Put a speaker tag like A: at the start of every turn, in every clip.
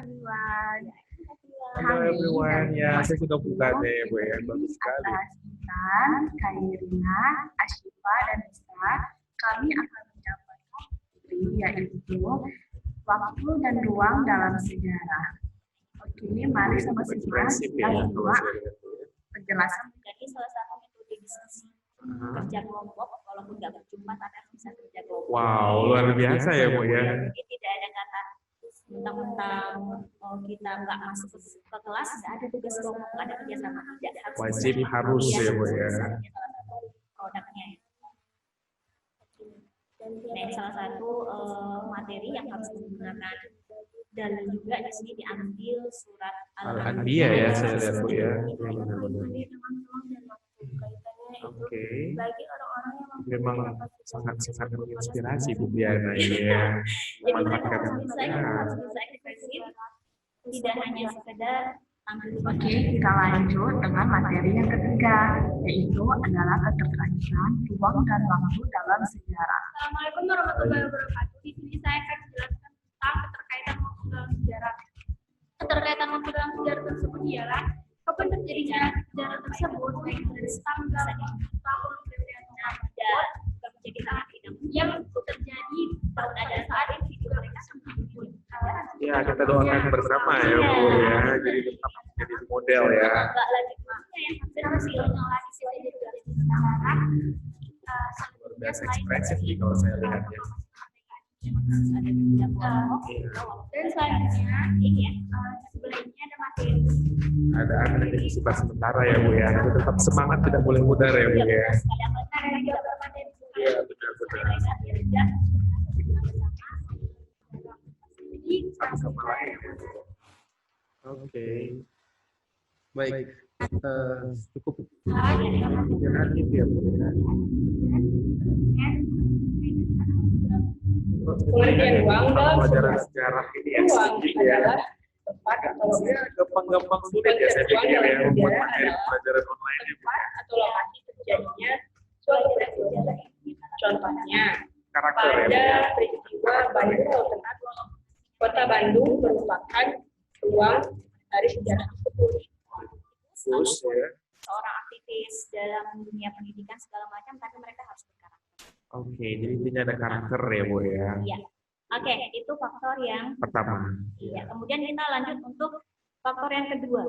A: everyone.
B: Halo everyone, ya saya sudah buka deh Bu ya, bagus sekali.
A: Atas Intan, Kairina, Ashifa, dan Nisa, kami akan menyampaikan yaitu waktu dan ruang dalam sejarah. Oke, mari sama-sama kita simak penjelasan menjadi salah satu metode diskusi kerja kelompok, walaupun nggak berjumpa tapi bisa kerja kelompok.
B: Wow, luar biasa ya Bu ya.
A: Jadi tidak ada kata mentang-mentang kita nggak masuk ke kelas, nggak ada tugas kelompok, nggak ada kerjasama, tidak harus.
B: Wajib harus ya Bu ya.
A: Salah satu produknya. Nah, salah satu materi yang harus menggunakan dalil juga di sini diambil surat
B: Al-Anbiya ya saya lihat Bu ya. Oke.
A: Bagi orang-orang yang
B: Memang sangat-sangat menginspirasi Bu Diana ya.
A: jadi mereka harus bisa ekspresif, tidak hanya sekedar tampil. Oke, kita lanjut dengan materi yang ketiga, yaitu adalah keterkaitan ruang dan waktu dalam sejarah.
C: Assalamualaikum warahmatullahi wabarakatuh. Di sini saya akan menjelaskan tentang keterkaitan waktu dalam sejarah. Keterkaitan waktu dalam sejarah tersebut ialah kapan terjadinya sejarah tersebut, baik dari tanggal, tahun, yang terjadi pada saat individu mereka sendiri.
B: Ya, kita doakan bersama ya Bu ya. Jadi tetap menjadi model ya.
C: Enggak lagi yang harus lagi sih juga sekarang.
B: Luar biasa ekspresif nih kalau saya lihat ya.
C: Dan selanjutnya ini sebelumnya ada materi.
B: Ada aktivitas sementara ya Bu ya. Tapi tetap semangat, tidak boleh mudar ya Bu ya. Iya, benar-benar. Sama-sama lain. Oke. Baik. Cukup. Jangan gitu ya Bu ya.
D: Pengertian ruang dalam
B: Pelajaran sejarah ini ya.
D: ruang
B: Ya.
D: adalah tempat atau
B: Gampang-gampang sulit ya saya pikir ya membuat materi pelajaran online ya Bu.
D: tempat atau lokasi terjadinya suatu peristiwa. Contohnya,
B: Karakter ya Bu
D: pada
B: ya.
D: peristiwa Bandung Lautan Agung, Kota Bandung merupakan ruang dari sejarah tersebut.
B: Terus ya.
A: Seorang aktivis dalam dunia pendidikan segala macam, tapi mereka harus berkarakter.
B: Oke, jadi intinya ada karakter ya Bu ya.
A: Iya. Oke, itu faktor yang
B: Pertama.
A: iya. Kemudian kita lanjut untuk faktor yang kedua.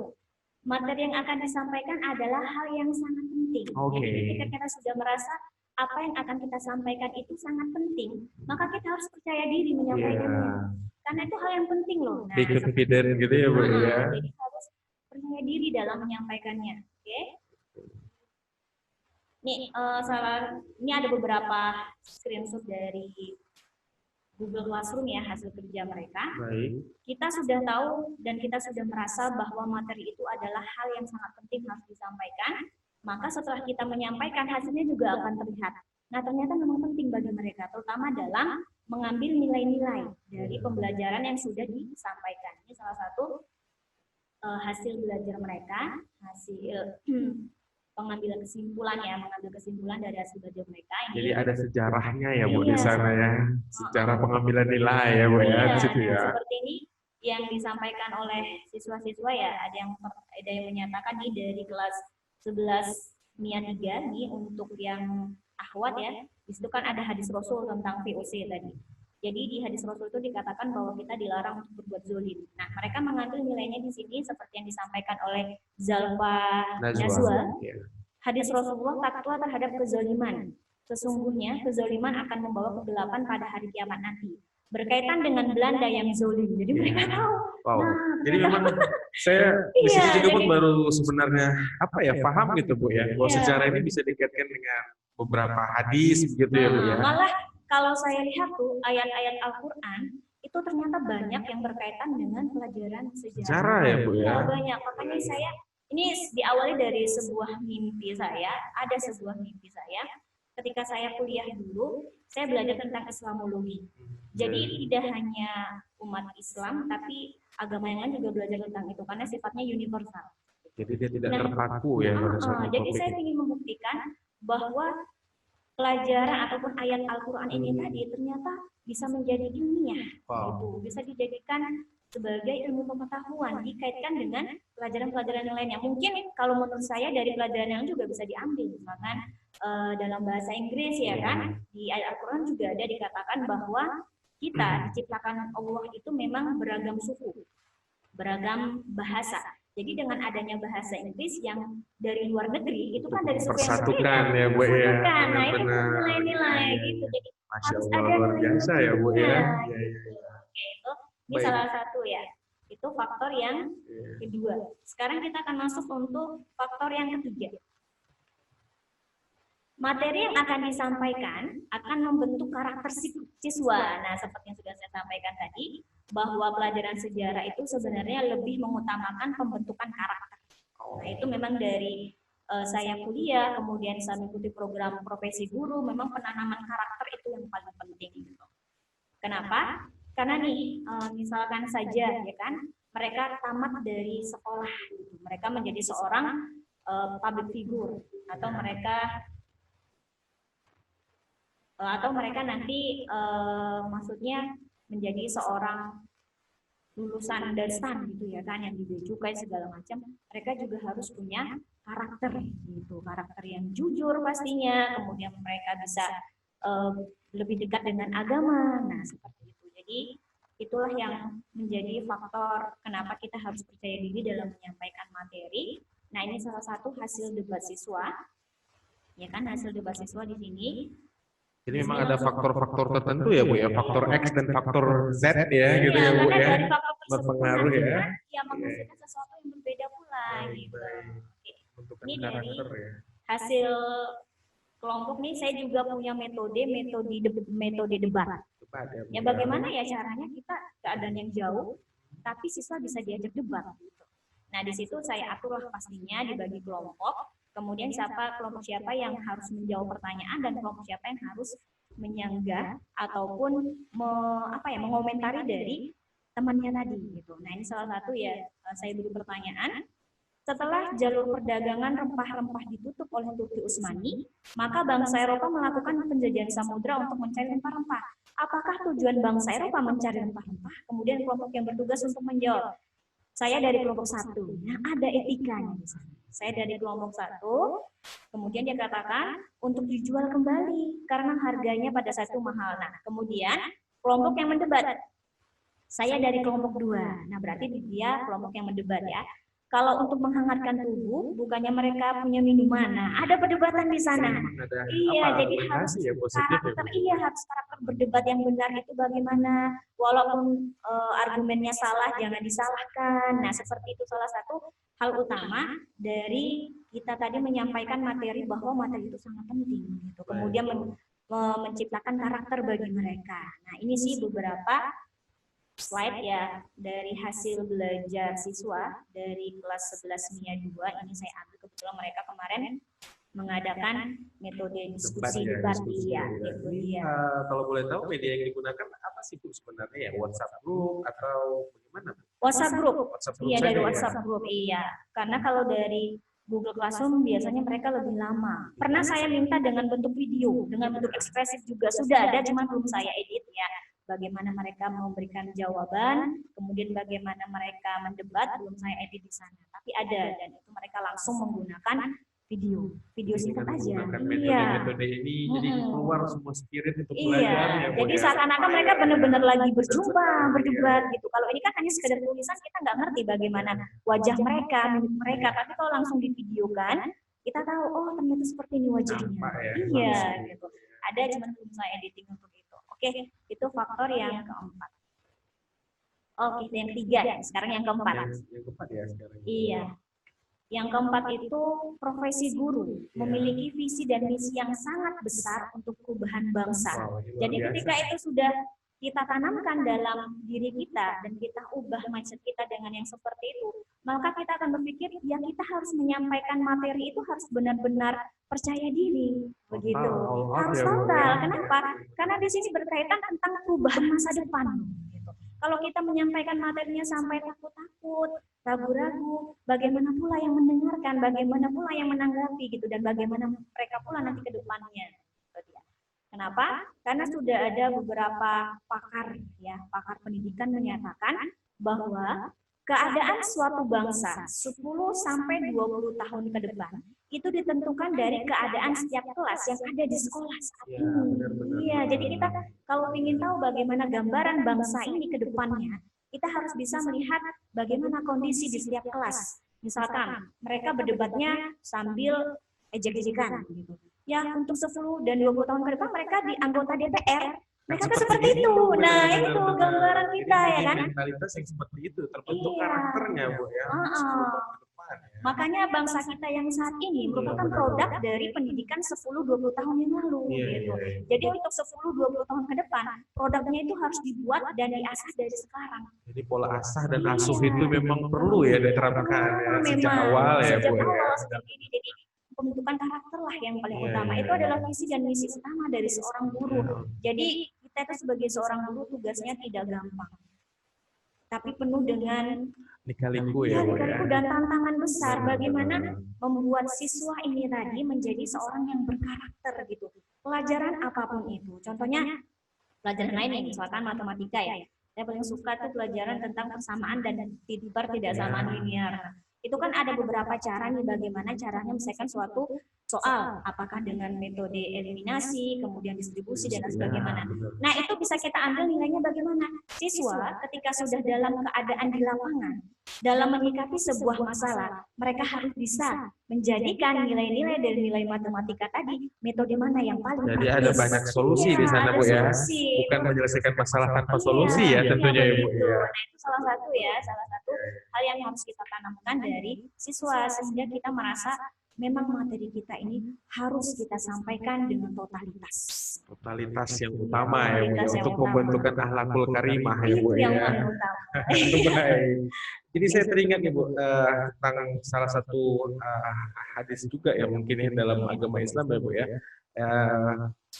A: Materi yang akan disampaikan adalah hal yang sangat penting.
B: Oke.
A: Jadi ketika kita sudah merasa apa yang akan kita sampaikan itu sangat penting, maka kita harus percaya diri menyampaikannya.
B: Iya.
A: Karena itu hal yang penting loh. Nah,
B: Confident gitu ya Bu ya.
A: jadi harus percaya diri dalam menyampaikannya. Oke. Ini ada beberapa screenshot dari Google Classroom ya, hasil kerja mereka.
B: Baik.
A: Kita sudah tahu dan kita sudah merasa bahwa materi itu adalah hal yang sangat penting harus disampaikan. Maka setelah kita menyampaikan, hasilnya juga akan terlihat. Nah, ternyata memang penting bagi mereka, terutama dalam mengambil nilai-nilai dari pembelajaran yang sudah disampaikan. Ini salah satu hasil belajar mereka, hasil pengambilan kesimpulan ya, mengambil kesimpulan dari hasil belajar mereka. Ini
B: Jadi ada sejarahnya ya Bu di
A: Iya.
B: sana ya. Sejarah pengambilan nilai ya Bu ya di situ ya.
A: Seperti ini yang disampaikan oleh siswa-siswa ya, ada yang menyatakan nih dari kelas 11 MIA 3 nih untuk yang akhwat ya. Di situ kan ada hadis Rasul tentang VOC tadi. Jadi di hadis Rasul itu dikatakan bahwa kita dilarang untuk berbuat zolim. Nah, mereka mengambil nilainya di sini seperti yang disampaikan oleh Zalfa Nazwa.
B: Ya.
A: Hadis Rasulullah takwa terhadap kezaliman. Sesungguhnya kezaliman akan membawa kegelapan pada hari kiamat nanti. Berkaitan dengan Belanda yang zolim. Jadi mereka tahu.
B: Wow.
A: Nah,
B: Jadi memang saya di sini
A: Iya,
B: juga pun
A: jadi-
B: baru sebenarnya apa ya paham gitu Bu ya. Bahwa
A: Iya.
B: sejarah ini bisa dikaitkan dengan beberapa hadis begitu ya Bu ya.
A: Malah kalau saya lihat tuh ayat-ayat Al-Quran itu ternyata banyak yang berkaitan dengan pelajaran sejarah.
B: Sejarah ya Bu ya.
A: Banyak. Makanya saya ini diawali dari sebuah mimpi saya. Ada sebuah mimpi saya. Ketika saya kuliah dulu, saya belajar tentang Islamologi. Jadi tidak hanya umat Islam, tapi agama yang lain juga belajar tentang itu karena sifatnya universal.
B: Jadi dia tidak
A: Nah,
B: terpaku ya pada suatu
A: jadi
B: topik.
A: saya ingin membuktikan bahwa pelajaran ataupun ayat Al-Quran ini tadi ternyata bisa menjadi ilmiah,
B: Wow.
A: gitu. Bisa dijadikan sebagai ilmu pengetahuan dikaitkan dengan pelajaran-pelajaran yang lainnya. Mungkin kalau menurut saya dari pelajaran yang juga bisa diambil, misalkan dalam bahasa Inggris ya kan, di ayat Al-Quran juga ada dikatakan bahwa kita diciptakan Allah itu memang beragam suku, beragam bahasa. Jadi dengan adanya bahasa Inggris yang dari luar negeri itu kan dari suku yang
B: Persatukan
A: berbeda,
B: ya Bu ya.
A: persatukan. Nah itu
B: Benar-benar.
A: nilai-nilai
B: Iya,
A: gitu.
B: iya.
A: Jadi
B: Masya
A: harus
B: Allah
A: ada
B: luar biasa ya Bu ya.
A: nilai-nilainya,
B: Iya, iya,
A: gitu.
B: iya.
A: Oke, ini
B: Baik.
A: salah satu ya. Itu faktor yang
B: Iya.
A: kedua. Sekarang kita akan masuk untuk faktor yang ketiga. Materi yang akan disampaikan akan membentuk karakter siswa. Nah, seperti yang sudah saya sampaikan tadi, bahwa pelajaran sejarah itu sebenarnya lebih mengutamakan pembentukan karakter. Nah, itu memang dari saya kuliah, kemudian saya mengikuti program profesi guru, memang penanaman karakter itu yang paling penting. Gitu. Kenapa? Karena nih, misalkan saja, ya kan, mereka tamat dari sekolah, gitu. Mereka menjadi seorang public figure, atau mereka nanti maksudnya menjadi seorang lulusan dasar gitu ya kan, yang di cukai segala macam, mereka juga harus punya karakter gitu, karakter yang jujur pastinya, kemudian mereka bisa lebih dekat dengan agama. Nah seperti itu. Jadi itulah yang menjadi faktor kenapa kita harus percaya diri dalam menyampaikan materi. Nah ini salah satu hasil debat siswa, ya kan, hasil debat siswa di sini.
B: Jadi memang ada faktor-faktor tertentu ya Bu ya, faktor X dan faktor Z ya, gitu ya Bu
A: karena
B: ya,
A: dari faktor tersebut
B: berpengaruh
A: nanti
B: ya.
A: kan ya menghasilkan sesuatu yang berbeda pula gitu. Oke.
B: Bentukan
A: Ini dari
B: karakter ya.
A: hasil kelompok nih, saya juga punya metode debat.
B: Debat ya, Bu
A: Ya bagaimana ya caranya kita keadaan yang jauh, tapi siswa bisa diajak debat gitu. Nah di situ saya aturlah pastinya dibagi kelompok. Kemudian kelompok siapa yang harus menjawab pertanyaan dan kelompok siapa yang harus menyanggah ataupun mengomentari dari temannya tadi gitu. Nah ini salah satu ya, saya beri pertanyaan. Setelah jalur perdagangan rempah-rempah ditutup oleh Turki Utsmani, maka bangsa Eropa melakukan penjajahan samudra untuk mencari rempah-rempah. Apakah tujuan bangsa Eropa mencari rempah-rempah? Kemudian kelompok yang bertugas untuk menjawab. Saya dari kelompok 1. Nah ada etikanya di sana. Saya dari kelompok 1, kemudian dia katakan untuk dijual kembali karena harganya pada saat itu mahal. Nah, kemudian kelompok yang mendebat, saya dari kelompok 2. Nah, berarti dia kelompok yang mendebat ya. Kalau untuk menghangatkan tubuh, bukannya mereka punya minuman. Nah, ada perdebatan di sana. Iya, jadi harus harus karakter berdebat yang benar itu bagaimana. Walaupun argumennya salah, jangan disalahkan. Nah, seperti itu salah satu hal utama dari kita tadi menyampaikan materi, bahwa materi itu sangat penting. Gitu. Kemudian menciptakan karakter bagi mereka. Nah, ini sih beberapa slide ya dari hasil belajar siswa dari kelas 11 MIA 2. Ini saya ambil, kebetulan mereka kemarin mengadakan metode diskusi debat ya.
B: Kalau boleh tahu media yang digunakan apa sih Bu sebenarnya ya? WhatsApp group atau bagaimana?
A: WhatsApp group. Iya dari WhatsApp group. Iya. Karena kalau dari Google Classroom biasanya mereka lebih lama. Pernah saya minta dengan bentuk video, dengan bentuk ekspresif juga sudah ada, cuma belum saya edit ya. Bagaimana mereka memberikan jawaban, kemudian bagaimana mereka mendebat, belum saya edit di sana. Tapi ada, dan itu mereka langsung menggunakan video singkat aja.
B: Metode ini jadi keluar semua spirit untuk belajar.
A: Iya, jadi seakan-akan mereka benar-benar lagi berdebat gitu. Kalau ini kan hanya sekedar tulisan, kita nggak ngerti bagaimana wajah mereka, mimik mereka. Tapi kalau langsung divideokan, kita tahu, oh ternyata seperti ini wajahnya. Iya, gitu. Ada, cuma belum saya editing untuk itu. Oke, itu faktor yang keempat. Oke, yang ketiga. Sekarang yang keempat.
B: Yang keempat ya sekarang.
A: Iya. Yang keempat itu profesi guru memiliki visi dan misi yang sangat besar untuk perubahan bangsa. Jadi ketika itu sudah kita tanamkan dalam diri kita dan kita ubah mindset kita dengan yang seperti itu, maka kita akan berpikir ya kita harus menyampaikan materi itu harus benar-benar percaya diri, begitu. Harus total. Kenapa? Karena di sini berkaitan tentang perubahan masa depan. Gitu. Kalau kita menyampaikan materinya sampai takut-takut, ragu-ragu, bagaimana pula yang mendengarkan, bagaimana pula yang menanggapi gitu, dan bagaimana mereka pula nanti ke depannya. Kenapa? Karena sudah ada beberapa pakar pendidikan menyatakan bahwa keadaan suatu bangsa 10 sampai 20 tahun ke depan itu ditentukan dari keadaan setiap kelas yang ada di sekolah saat
B: Ya,
A: ini.
B: benar-benar.
A: Iya, jadi kita kalau ingin tahu bagaimana gambaran bangsa ini ke depannya, kita harus bisa melihat bagaimana kondisi di setiap kelas. Misalkan mereka berdebatnya sambil ejek-ejekan gitu. Ya, untuk 10 dan 20 tahun ke depan mereka di anggota DPR, mereka tuh seperti itu. Nah, itu gambaran kita
B: Jadi
A: ya kan.
B: mentalitas yang seperti itu terbentuk
A: Iya.
B: karakternya Bu ya.
A: Heeh.
B: 10 tahun ke depan ya.
A: Makanya bangsa kita yang saat ini merupakan produk dari pendidikan 10-20 tahun yang lalu
B: Iya,
A: gitu.
B: iya, iya.
A: Jadi untuk 10-20 tahun ke depan, produknya itu harus dibuat dan diasah dari sekarang.
B: Jadi pola asah dan
A: Iya.
B: asuh itu memang perlu ya diterapkan ya sejak awal ya
A: sejak
B: Bu ya.
A: awal seperti ini. Jadi pembentukan karakter lah yang paling
B: Iya,
A: utama.
B: iya,
A: Itu
B: iya.
A: adalah visi dan misi utama dari seorang guru.
B: Iya.
A: Jadi kita itu sebagai seorang guru tugasnya tidak gampang, tapi penuh dengan
B: Lika-liku ya Bu ya.
A: lika-liku dan tantangan besar.
B: Benar,
A: Bagaimana
B: benar.
A: membuat siswa ini tadi menjadi seorang yang berkarakter gitu. Pelajaran apapun itu. Contohnya pelajaran lain nih, misalkan matematika ya. Saya paling suka tuh pelajaran tentang persamaan dan pertidaksamaan linear. Itu kan ada beberapa cara nih bagaimana caranya menyelesaikan suatu soal, apakah dengan metode eliminasi, kemudian distribusi dan lain sebagainya. Nah, itu bisa kita ambil nilainya bagaimana. Siswa ketika sudah dalam keadaan di lapangan, dalam menyikapi sebuah masalah, mereka harus bisa menjadikan nilai-nilai dari nilai matematika tadi, metode mana yang paling
B: Jadi
A: praktis.
B: ada banyak solusi
A: Iya,
B: di sana
A: ada
B: Bu ya.
A: solusi.
B: Bukan menyelesaikan masalah tanpa
A: Iya,
B: solusi ya tentunya ya Bu
A: begitu.
B: ya.
A: Nah, itu salah satu ya, salah satu hal yang harus kita tanamkan dari siswa sehingga kita merasa memang materi kita ini harus kita sampaikan dengan totalitas.
B: Totalitas yang utama ya Bu ya,
A: Totalitas yang
B: untuk
A: utama.
B: pembentukan akhlakul karimah ya Bu
A: Itu yang
B: ya.
A: paling utama.
B: Baik. Jadi saya teringat nih Bu tentang salah satu hadis juga ya mungkin ya dalam agama Islam ya Bu ya.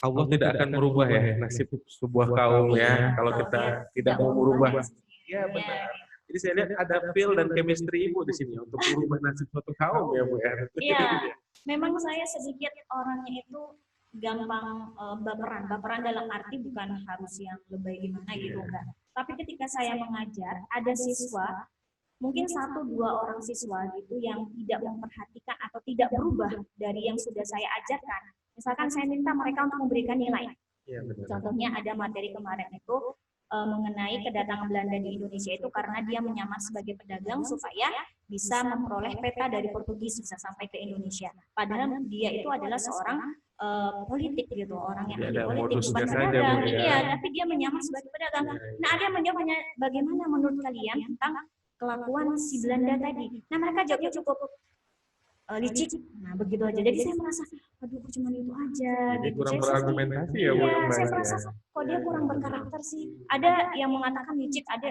B: Allah tidak akan merubah ya nasib sebuah kaum ya kalau kita tidak mau merubah. Iya benar. Jadi saya lihat ada feel dan chemistry Ibu di sini untuk merubah nasib suatu kaum ya Bu ya.
A: Iya, memang saya sedikit orangnya itu gampang baperan. Baperan dalam arti bukan harus yang lebay gimana gitu enggak. Tapi ketika saya mengajar, ada siswa, mungkin 1-2 orang siswa gitu yang tidak memperhatikan atau tidak berubah dari yang sudah saya ajarkan. Misalkan saya minta mereka untuk memberikan nilai.
B: Iya benar.
A: Contohnya ada materi kemarin itu mengenai kedatangan Belanda di Indonesia itu karena dia menyamar sebagai pedagang supaya bisa memperoleh peta dari Portugis bisa sampai ke Indonesia. Padahal dia itu adalah seorang politik gitu, orang yang
B: Jadi
A: ahli
B: ada
A: politik
B: modus
A: bukan
B: biasa aja,
A: pedagang.
B: Bu, ya.
A: Iya, tapi dia menyamar sebagai pedagang. Nah, ada yang menjawabnya bagaimana menurut kalian tentang kelakuan si Belanda tadi? Nah, mereka jawabnya cukup licik. Nah, begitu aja. Jadi saya merasa, aduh, cuma itu aja.
B: Jadi
A: Gitu.
B: kurang
A: Saya-
B: berargumentasi ya Bu
A: Iya,
B: yang
A: saya
B: baik
A: merasa
B: ya.
A: kok dia kurang berkarakter sih. Ada yang mengatakan licik, ada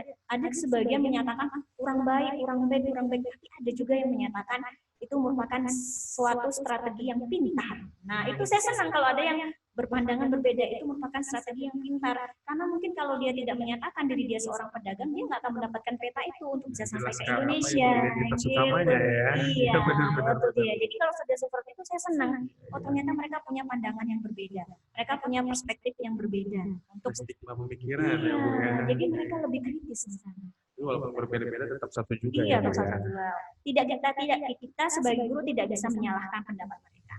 A: sebagian menyatakan kurang baik, tapi ada juga yang menyatakan itu merupakan suatu strategi yang pintar. Nah, itu saya senang kalau ada yang berpandangan berbeda, itu merupakan strategi yang pintar. Karena mungkin kalau dia tidak menyatakan diri dia seorang pedagang, dia nggak akan mendapatkan peta itu untuk bisa sampai ke
B: Jelaskan apa
A: Indonesia.
B: identitas utamanya ya.
A: Iya,
B: Benar-benar.
A: itu dia. Jadi kalau sudah seperti itu saya senang. Oh, ternyata mereka punya pandangan yang berbeda. Mereka punya perspektif yang berbeda untuk
B: Stigma pemikiran ya Bu ya.
A: iya, jadi mereka lebih kritis di sana.
B: Jadi walaupun berbeda-beda tetap satu juga
A: Iya,
B: ya Bu ya.
A: bersatu dua. Kita sebagai guru tidak bisa menyalahkan pendapat mereka.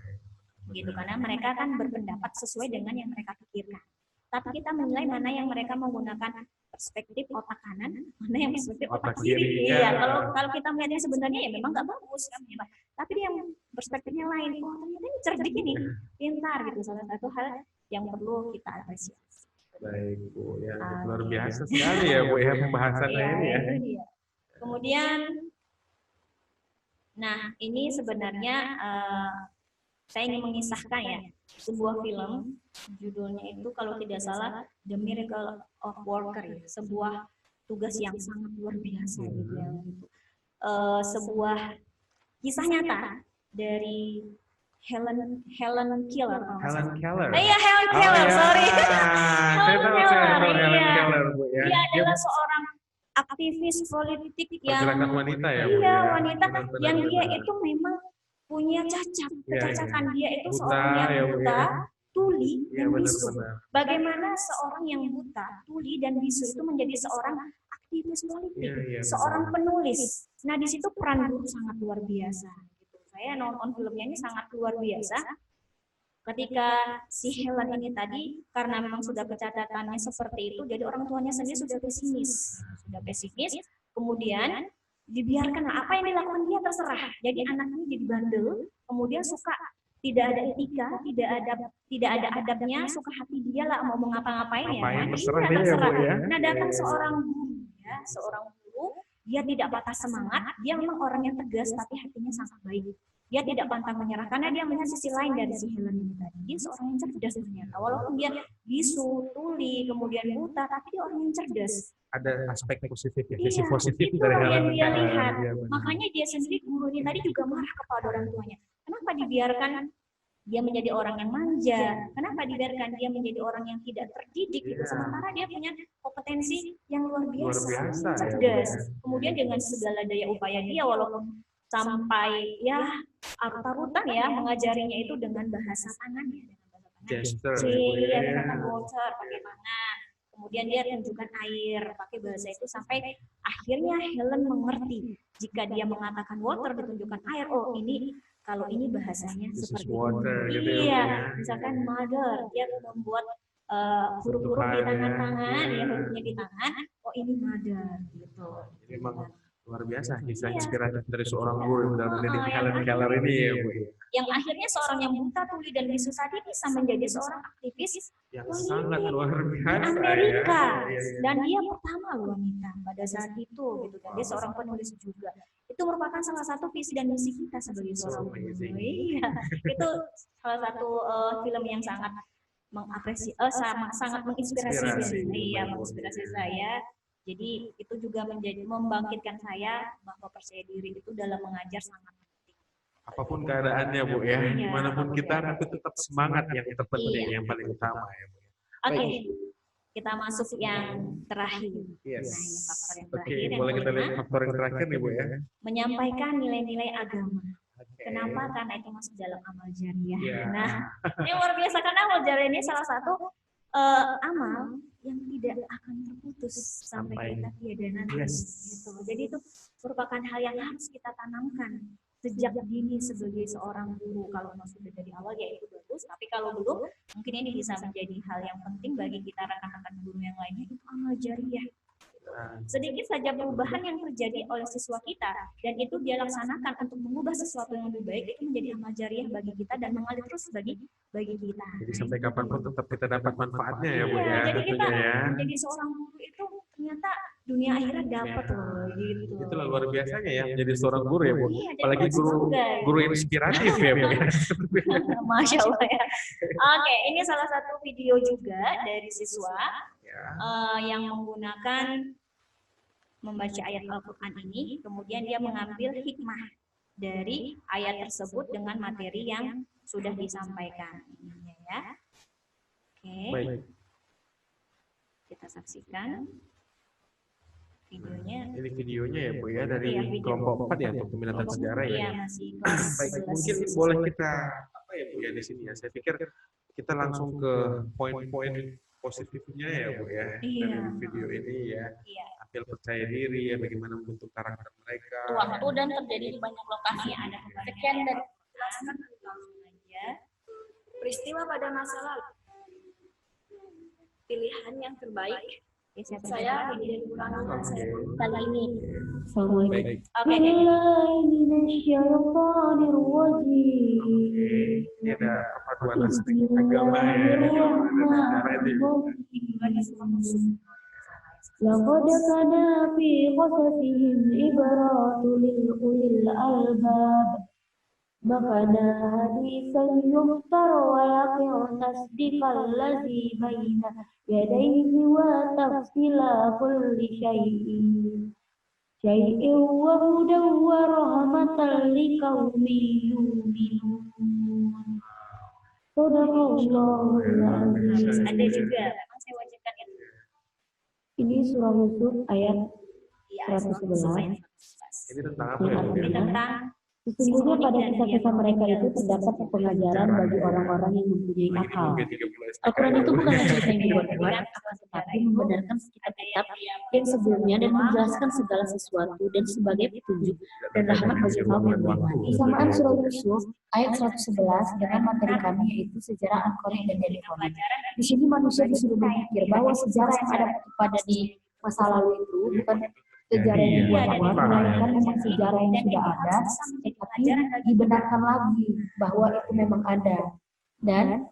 A: Gitu karena mereka kan berpendapat sesuai dengan yang mereka pikirkan. Tapi kita menilai mana yang mereka menggunakan perspektif otak kanan, mana yang perspektif otak
B: Otak
A: kiri.
B: kiri,
A: Iya,
B: ya.
A: kalau kita melihatnya sebenarnya ya memang nggak bagus kan, ya. Tapi dia yang perspektifnya lain. Oh, ternyata ini cerdik ini, pintar gitu. Salah satu hal yang perlu kita apresiasi.
B: Baik Bu ya.
A: Ah,
B: Luar
A: iya.
B: biasa sekali ya Bu ya pembahasannya
A: Iya,
B: ini ya.
A: itu dia. Kemudian, nah ini sebenarnya saya ingin mengisahkan ya sebuah film judulnya itu kalau tidak salah The Miracle of Worker ya, sebuah tugas yang sangat luar biasa gitu ya. Sebuah kisah nyata dari Helen Keller. kalau nggak
B: Helen
A: salah.
B: Keller.
A: Iya, Helen Keller,
B: ya.
A: sorry.
B: Saya tahu Helen
A: iya.
B: Keller Bu ya.
A: Dia adalah seorang aktivis politik yang
B: Pergerakan wanita ya Bu
A: iya,
B: ya.
A: wanita
B: Benar-benar,
A: yang dia
B: benar.
A: itu memang punya cacat,
B: Iya,
A: kecacatan. Dia itu
B: Buta,
A: seorang yang
B: ya, Bu,
A: buta,
B: ya.
A: tuli,
B: Iya
A: dan bisu.
B: benar-benar.
A: Bagaimana seorang yang buta, tuli, dan bisu itu menjadi seorang aktivis aktivis politik,
B: Iya, iya,
A: seorang
B: betul.
A: penulis. Nah, di situ peran guru sangat luar biasa. Gitu. Saya nonton filmnya ini sangat luar biasa. Ketika si Helen ini tadi, karena memang sudah kecatatannya seperti itu, jadi orang tuanya sendiri sudah pesimis, kemudian dibiarkan apa yang dilakukan dia terserah. Jadi anaknya jadi bandel, kemudian suka tidak ada etika, tidak ada adabnya, suka hati dia lah mau ngapa-ngapain ya.
B: Ngapain,
A: Kan?
B: terserah
A: Iya,
B: dia ya, Bu,
A: terserah.
B: ya.
A: Nah, datang seorang guru ya, seorang guru, dia tidak patah semangat, dia memang orang yang tegas tapi hatinya sangat baik. Dia tidak pantang menyerah karena dia melihat sisi lain dari si Helen ini tadi. Dia seorang yang cerdas ternyata. Walaupun dia bisu, tuli, kemudian buta, tapi dia orang yang cerdas.
B: Ada aspek positif ya,
A: Iya,
B: sisi positif
A: itulah
B: dari
A: yang
B: Helen.
A: dia lihat.
B: Iya, benar.
A: Makanya dia sendiri guru ini tadi juga marah kepada orang tuanya. Kenapa dibiarkan dia menjadi orang yang manja? Kenapa dibiarkan dia menjadi orang yang tidak terdidik? Gitu.
B: Iya.
A: Sementara dia punya kompetensi yang luar biasa,
B: biasa, ya,
A: cerdas.
B: Bu.
A: Kemudian dengan segala daya upaya dia, walaupun sampai ya arut-arutan ya mengajarinya itu dengan bahasa tangan ya, dengan bahasa tangan.
B: Gesture,
A: Si,
B: ya,
A: ya, dengan water pakai tangan. Kemudian dia tunjukkan air pakai bahasa itu sampai akhirnya Helen mengerti jika dia mengatakan water ditunjukkan air. Oh, ini kalau ini bahasanya
B: This is
A: seperti
B: water,
A: ini.
B: gitu ya, Bu,
A: Iya,
B: ya.
A: misalkan mother, dia membuat huruf-huruf di tangan-tangan, ya hurufnya di tangan. Oh, ini mother gitu.
B: Jadi memang luar biasa kisah
A: Iya.
B: inspiratif dari seorang guru dalam mendidik
A: yang
B: Helen Keller ini ya, Bu.
A: Yang akhirnya seorang yang buta, tuli, dan bisu tadi bisa menjadi seorang aktivis
B: Yang
A: politik
B: sangat luar
A: di
B: biasa
A: Amerika.
B: ya. Iya, iya.
A: Dan dia pertama loh wanita pada saat itu gitu. Dan dia seorang penulis juga. Itu merupakan salah satu visi dan misi kita sebagai seorang guru.
B: amazing.
A: Iya, itu salah satu film yang sangat sangat menginspirasi
B: Inspirasi.
A: iya, menginspirasi saya. Jadi itu juga menjadi membangkitkan saya bahwa percaya diri itu dalam mengajar sangat penting.
B: Apapun keadaannya, Bu ya,
A: Iya,
B: dimanapun
A: apapun
B: kita,
A: keadaan.
B: tapi tetap semangat yang terpenting,
A: Iya.
B: yang paling utama ya, Bu.
A: Oke, kita masuk yang terakhir.
B: Yes.
A: Nah, ini faktor yang
B: Oke,
A: terakhir yang
B: boleh kita lihat
A: kelima,
B: faktor yang terakhir nih, Bu ya.
A: menyampaikan nilai-nilai agama.
B: Oke.
A: Kenapa? Karena itu masuk dalam amal jariah.
B: Iya.
A: Nah, ini luar biasa karena amal jariah ini salah satu amal yang tidak akan terputus sampai
B: Sampai.
A: kita tiada nanti.
B: Yes.
A: Gitu. Jadi itu merupakan hal yang harus kita tanamkan sejak dini sebagai seorang guru. Kalau memang sudah dari awal ya itu bagus, tapi kalau belum mungkin ini bisa menjadi hal yang penting bagi kita rekan-rekan guru yang lainnya, itu amal jariah.
B: Nah,
A: Sedikit saja perubahan yang terjadi oleh siswa kita dan itu dia laksanakan untuk mengubah sesuatu yang lebih baik, itu menjadi amal jariah bagi kita dan mengalir terus bagi kita.
B: jadi sampai kapanpun tetap kita dapat manfaatnya ya, Bu
A: Iya,
B: ya,
A: jadi kita
B: tentunya ya.
A: menjadi seorang guru itu ternyata dunia akhirat dapat loh gitu.
B: Itulah luar biasanya ya menjadi seorang guru ya, Bu.
A: Iya, jadi
B: Apalagi
A: masuk
B: guru
A: surga.
B: guru inspiratif ya, Bu ya.
A: Masya Allah ya. Oke, ini salah satu video juga dari siswa
B: Ya.
A: yang menggunakan membaca ayat Al-Quran ini, kemudian dia mengambil hikmah dari ayat tersebut dengan materi yang sudah disampaikan. Ini ya. Oke,
B: Baik.
A: kita saksikan videonya.
B: Ini videonya ya, Bu ya, dari
A: Iya, video.
B: kelompok 4 ya untuk peminatan sejarah ya.
A: Iya, masih kelas
B: Baik,
A: 11.
B: mungkin boleh kita apa ya, Bu ya, di sini ya. Saya pikir kita langsung ke poin-poin positifnya ya, Bu ya,
A: Iya.
B: dari video ini ya.
A: Iya.
B: Ambil percaya diri ya, bagaimana membentuk karakter mereka.
C: Waktu dan terjadi di banyak lokasi.
A: Ada
C: Sekian dari
A: langsung aja. Peristiwa pada masa lalu. Pilihan yang terbaik. Saya menjadi kurang kali ini.
B: Baik.
A: Oke.
B: Ini ada perpaduan aspek agama ya, dan sejarah itu.
E: لقد كان في قصصهم عبرات لأولي الألباب ما كان حديثا يفتر ولكن تصديق الذي بين يديه وتفصيل كل شيء وهدى ورحمة لقوم يؤمنون صدق الله العظيم.
A: Ada juga, memang saya wajibkan itu.
E: Ini surah Yusuf ayat
A: Iya,
E: 111.
B: Ini tentang apa ya, Bu
A: Ini
B: ya?
A: tentang
E: Sesungguhnya pada kisah-kisah mereka itu terdapat pengajaran bagi orang-orang yang mempunyai akal. Al-Quran itu bukanlah cerita yang dibuat-buat, akan tetapi membenarkan kitab-kitab yang sebelumnya dan menjelaskan segala sesuatu dan sebagai petunjuk dan rahmat bagi kaum yang beriman. Bersamaan surah Yusuf ayat 111 dengan materi kami yaitu sejarah Al-Quran dan Delifon. Di sini manusia disuruh berpikir bahwa sejarah yang ada pada di masa lalu itu bukan sejarah yang dibuat-buat, melainkan memang sejarah yang sudah ada, tetapi dibenarkan lagi bahwa itu memang ada. Dan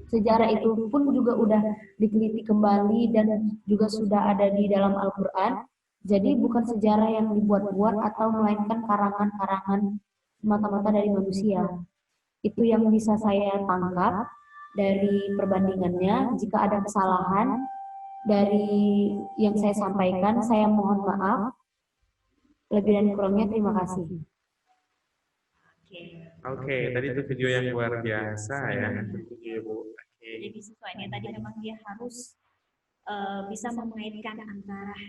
E: sejarah itu pun juga udah diteliti kembali dan juga sudah ada di dalam Al-Quran. Jadi bukan sejarah yang dibuat-buat atau melainkan karangan-karangan semata-mata dari manusia. Itu yang bisa saya tangkap dari perbandingannya. Jika ada kesalahan dari yang saya sampaikan, saya mohon maaf. Lebih dan kurangnya terima kasih.
B: Oke, tadi itu video yang luar biasa ya. Tentunya, Bu. Oke.
A: Jadi siswanya tadi memang dia harus bisa mengaitkan antara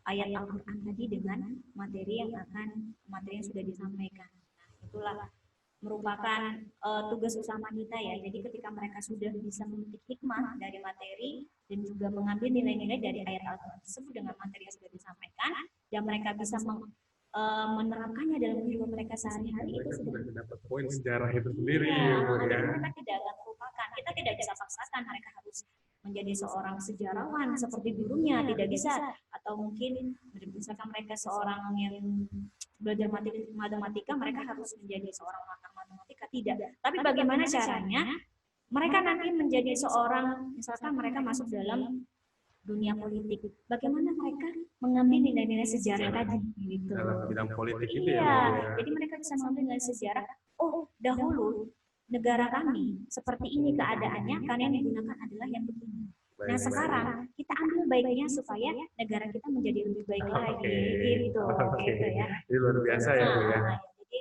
A: ayat Al-Quran tadi dengan materi yang sudah disampaikan. Nah, itulah merupakan tugas utama kita ya. Jadi ketika mereka sudah bisa memetik hikmah dari materi dan juga mengambil nilai-nilai dari ayat Al-Quran tersebut dengan materi yang sudah disampaikan, dan mereka bisa menerapkannya dalam kehidupan mereka sehari-hari, itu sudah
B: mendapat poin sejarah itu sendiri,
A: ya,
B: Bu, ya.
A: mereka tidak akan melupakan. Kita tidak bisa paksakan mereka harus menjadi seorang sejarawan seperti gurunya, tidak bisa. Atau mungkin misalkan mereka seorang yang belajar matematika, mereka harus menjadi seorang pakar matematika, tidak. Tapi bagaimana caranya mereka nanti menjadi seorang, misalkan mereka masuk dalam dunia politik, bagaimana mereka mengambil nilai-nilai sejarah tadi gitu.
B: Dalam bidang politik itu
A: Iya,
B: ya, Bu, ya.
A: jadi mereka bisa mengambil nilai sejarah. Oh, dahulu negara kami seperti ini keadaannya karena yang digunakan adalah yang begini. Nah, sekarang kita ambil baiknya supaya negara kita menjadi lebih baik lagi, gitu,
B: Oke.
A: gitu ya.
B: Ini luar biasa ya, Bu, ya.
A: Nah, jadi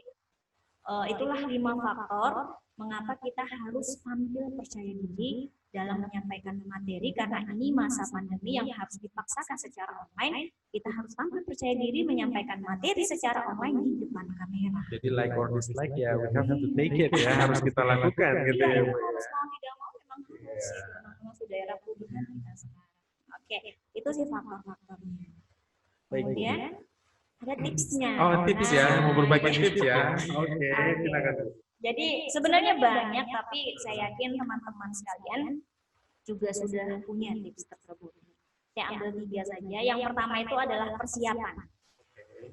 A: itulah 5 faktor mengapa kita harus tampil percaya diri dalam menyampaikan materi, karena ini masa pandemi yang harus dipaksakan secara online. Kita harus tampil percaya diri menyampaikan materi secara online di depan kamera.
B: Jadi like or dislike ya, we have to take it ya, harus kita lakukan gitu
A: Iya,
B: ya,
A: itu
B: Bu, ya.
A: harus mau tidak mau memang harus gitu. Memang sudah era perubahan kita sekarang. Oke, itu sih faktor-faktornya.
B: Baik, Bu.
A: Kemudian ada tipsnya.
B: Oh, tips ya, mau berbagi tips ya. Oke,
A: Oke.
B: silakan.
A: Jadi sebenarnya banyak, tapi saya yakin teman-teman sekalian juga sudah punya tips tersebut. Saya ambil 3 saja. Yang pertama itu adalah persiapan.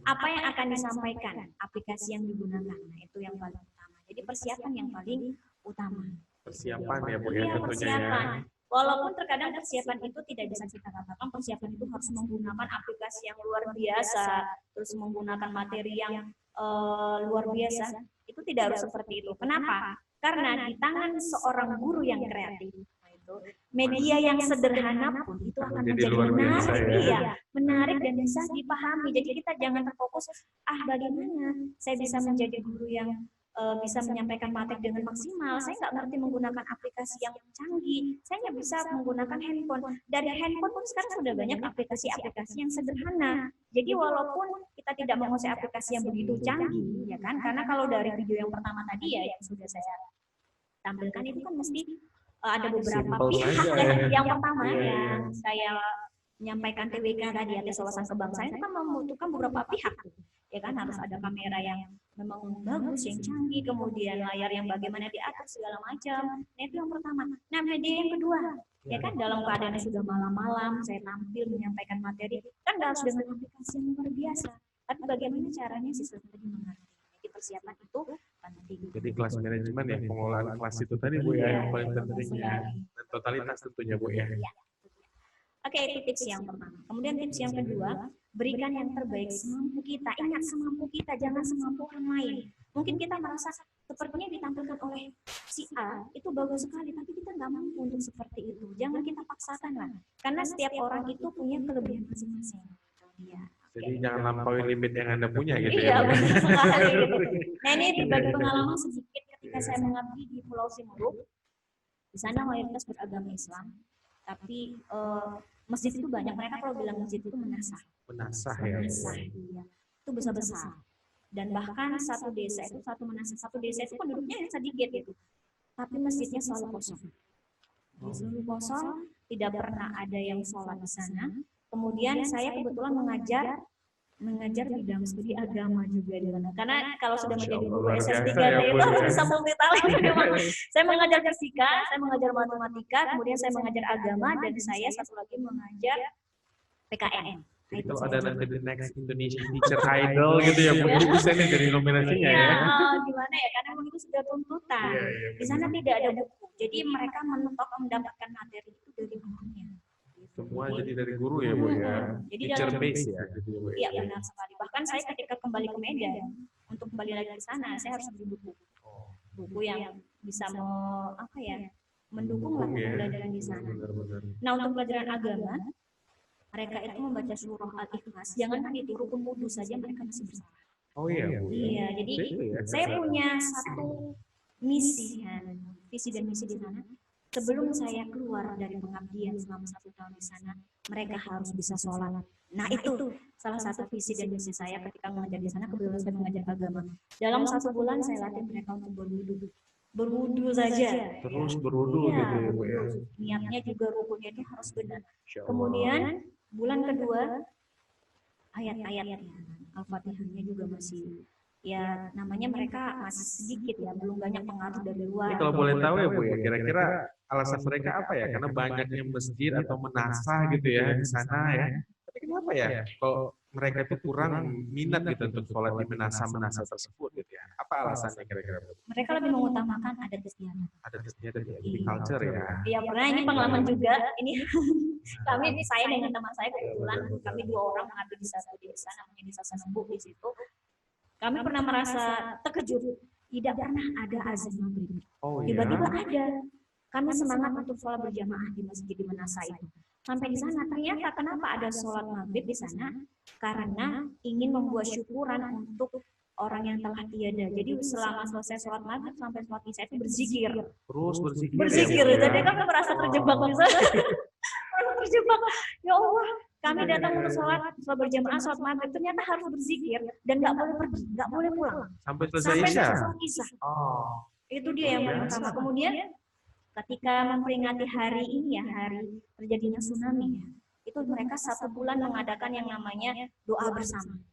A: Apa yang akan disampaikan, aplikasi yang digunakan. Nah, itu yang paling utama. Jadi persiapan yang paling utama.
B: Persiapan ya, Bu, ya,
A: Iya,
B: tentunya ya.
A: persiapan. Walaupun terkadang persiapan itu tidak bisa kita katakan persiapan itu harus menggunakan aplikasi yang luar biasa, terus menggunakan materi yang luar biasa. Itu tidak harus seperti itu. Kenapa? Karena di tangan seorang guru yang kreatif, itu media yang sederhana pun itu akan
B: Jadi
A: menjadi
B: luar biasa
A: menarik,
B: ya.
A: iya, menarik dan bisa dipahami. Jadi kita jangan terfokus, bagaimana saya bisa menjadi guru yang bisa menyampaikan materi dengan maksimal. Saya nggak ngerti menggunakan aplikasi yang canggih. Saya nggak bisa menggunakan handphone. Dari handphone pun sekarang sudah banyak aplikasi-aplikasi yang sederhana. Jadi walaupun kita tidak menguasai aplikasi yang begitu canggih, ya kan? Karena kalau dari video yang pertama tadi ya yang sudah saya tampilkan itu kan mesti ada beberapa
B: Simple
A: pihak
B: saja
A: ya.
B: ya.
A: Yang pertama
B: Iya, iya.
A: yang saya menyampaikan TWK tadi atas wawasan kebangsaan itu kan membutuhkan beberapa pihak, ya kan? Harus ada kamera yang memang bagus, yang canggih, kemudian layar yang bagaimana diatur segala macam. Nah, itu yang pertama. Nah, media yang kedua, ya kan, dalam keadaan yang sudah malam-malam saya tampil menyampaikan materi, kan nggak harus dengan aplikasi yang luar biasa, tapi bagaimana caranya siswa tadi mengerti. Jadi persiapan itu penting.
B: Jadi kelas manajemen ya, pengelolaan kelas itu tadi, Bu, ya, yang paling penting ya. Dan totalitas tentunya, Bu, ya.
A: Oke, itu tips yang pertama. Kemudian tips yang kedua, berikan yang terbaik semampu kita. Ingat, semampu kita, jangan semampu orang lain. Mungkin kita merasa sepertinya ditampilkan oleh si A itu bagus sekali, tapi kita nggak mampu untuk seperti itu. Jangan kita paksakan lah, karena setiap orang itu punya kelebihan masing-masing. Iya.
B: Jadi jangan lampaui limit yang Anda punya gitu
A: Iya,
B: ya.
A: benar sekali. Nah, ini berbagi pengalaman sedikit ketika saya mengabdi di Pulau Simuruk. Di sana mayoritas beragama Islam, tapi masjid itu banyak. Mereka kalau bilang masjid itu menasah.
B: Menasah ya.
A: Menasah, iya. Itu besar-besar. Dan bahkan satu desa itu penduduknya sedikit gitu, tapi masjidnya selalu kosong. Selalu kosong, tidak pernah ada yang sholat di sana. Kemudian saya kebetulan mengajar bidang studi agama juga di sana. Karena kalau sudah menjadi guru SS3 itu harus bisa multitalent. Saya mengajar fisika, saya mengajar matematika, kemudian saya mengajar agama, dan saya satu lagi mengajar PKN.
B: Jadi kalau ada nanti the next Indonesian Teacher Idol gitu ya, mungkin bisa nih dari nominasinya ya.
A: Gimana ya, karena itu sudah tuntutan. Di sana tidak ada buku, jadi mereka mentok mendapatkan materi itu dari gurunya.
B: Semua jadi dari guru ya Bu ya.
A: Jadi
B: Teacher
A: dalam
B: base ya gitu ya Bu.
A: Iya benar sekali. Bahkan saya ketika kembali ke Medan untuk kembali lagi ke sana, saya harus beli buku yang bisa mendukung lah pembelajaran di sana. Nah, untuk pelajaran agama, mereka itu membaca surah Al-Ikhlas. Jangankan itu, rukun wudu saja mereka masih bersalah.
B: Oh iya Bu.
A: Iya, jadi saya punya satu visi dan misi di sana. Sebelum saya keluar dari pengabdian selama 1 tahun di sana, mereka harus bisa sholat. Nah, itu salah satu visi dan misi saya ketika mengajar di sana. Kebetulan saya mengajar agama. Dalam 1 bulan saya latih mereka untuk berwudu saja.
B: Terus berwudu gitu ya Bu ya.
A: Niatnya juga rukunnya itu harus benar. Kemudian bulan kedua ayat-ayatnya, Al-Fatihahnya juga masih namanya mereka masih sedikit ya, belum banyak pengaruh dari luar.
B: Ini kalau boleh tahu ya Bu ya, kira-kira alasan mereka apa ya? Karena banyaknya masjid atau menasah gitu ya di sana ya. Tapi kenapa ya kalau mereka itu kurang minat gitu untuk sholat di menasah tersebut gitu ya? Apa alasannya kira-kira Bu?
A: Mereka lebih mengutamakan adat istiadat.
B: Ada istiadat ya, jadi culture ya.
A: Iya, pernah ini pengalaman juga. Ini saya dengan teman saya kebetulan kami 2 orang mengabdi di satu desa namanya Desa Senembu di situ. Kami pernah merasa terkejut, tidak pernah ada azan maghrib.
B: Oh iya.
A: Tiba-tiba ada. Kami semangat untuk sholat berjamaah di masjid di Menasa itu. Sampai di sana ternyata kenapa ada sholat maghrib di sana? Karena ingin membuat syukuran untuk orang yang telah tiada. Jadi selama selesai sholat maghrib sampai sholat isya itu berzikir.
B: Terus berzikir.
A: Berzikir. Jadi kami merasa terjebak di sana. Terjebak. Ya Allah, kami datang untuk sholat berjamaah, sholat maghrib, ternyata harus berzikir dan nggak boleh pergi, nggak boleh pulang
B: Sampai selesai
A: sampai
B: isya.
A: sholat isya.
B: Oh.
A: Itu dia yang paling utama. Kemudian ketika memperingati hari ini ya, hari terjadinya tsunami ya, itu mereka 1 bulan mengadakan yang namanya doa bersama.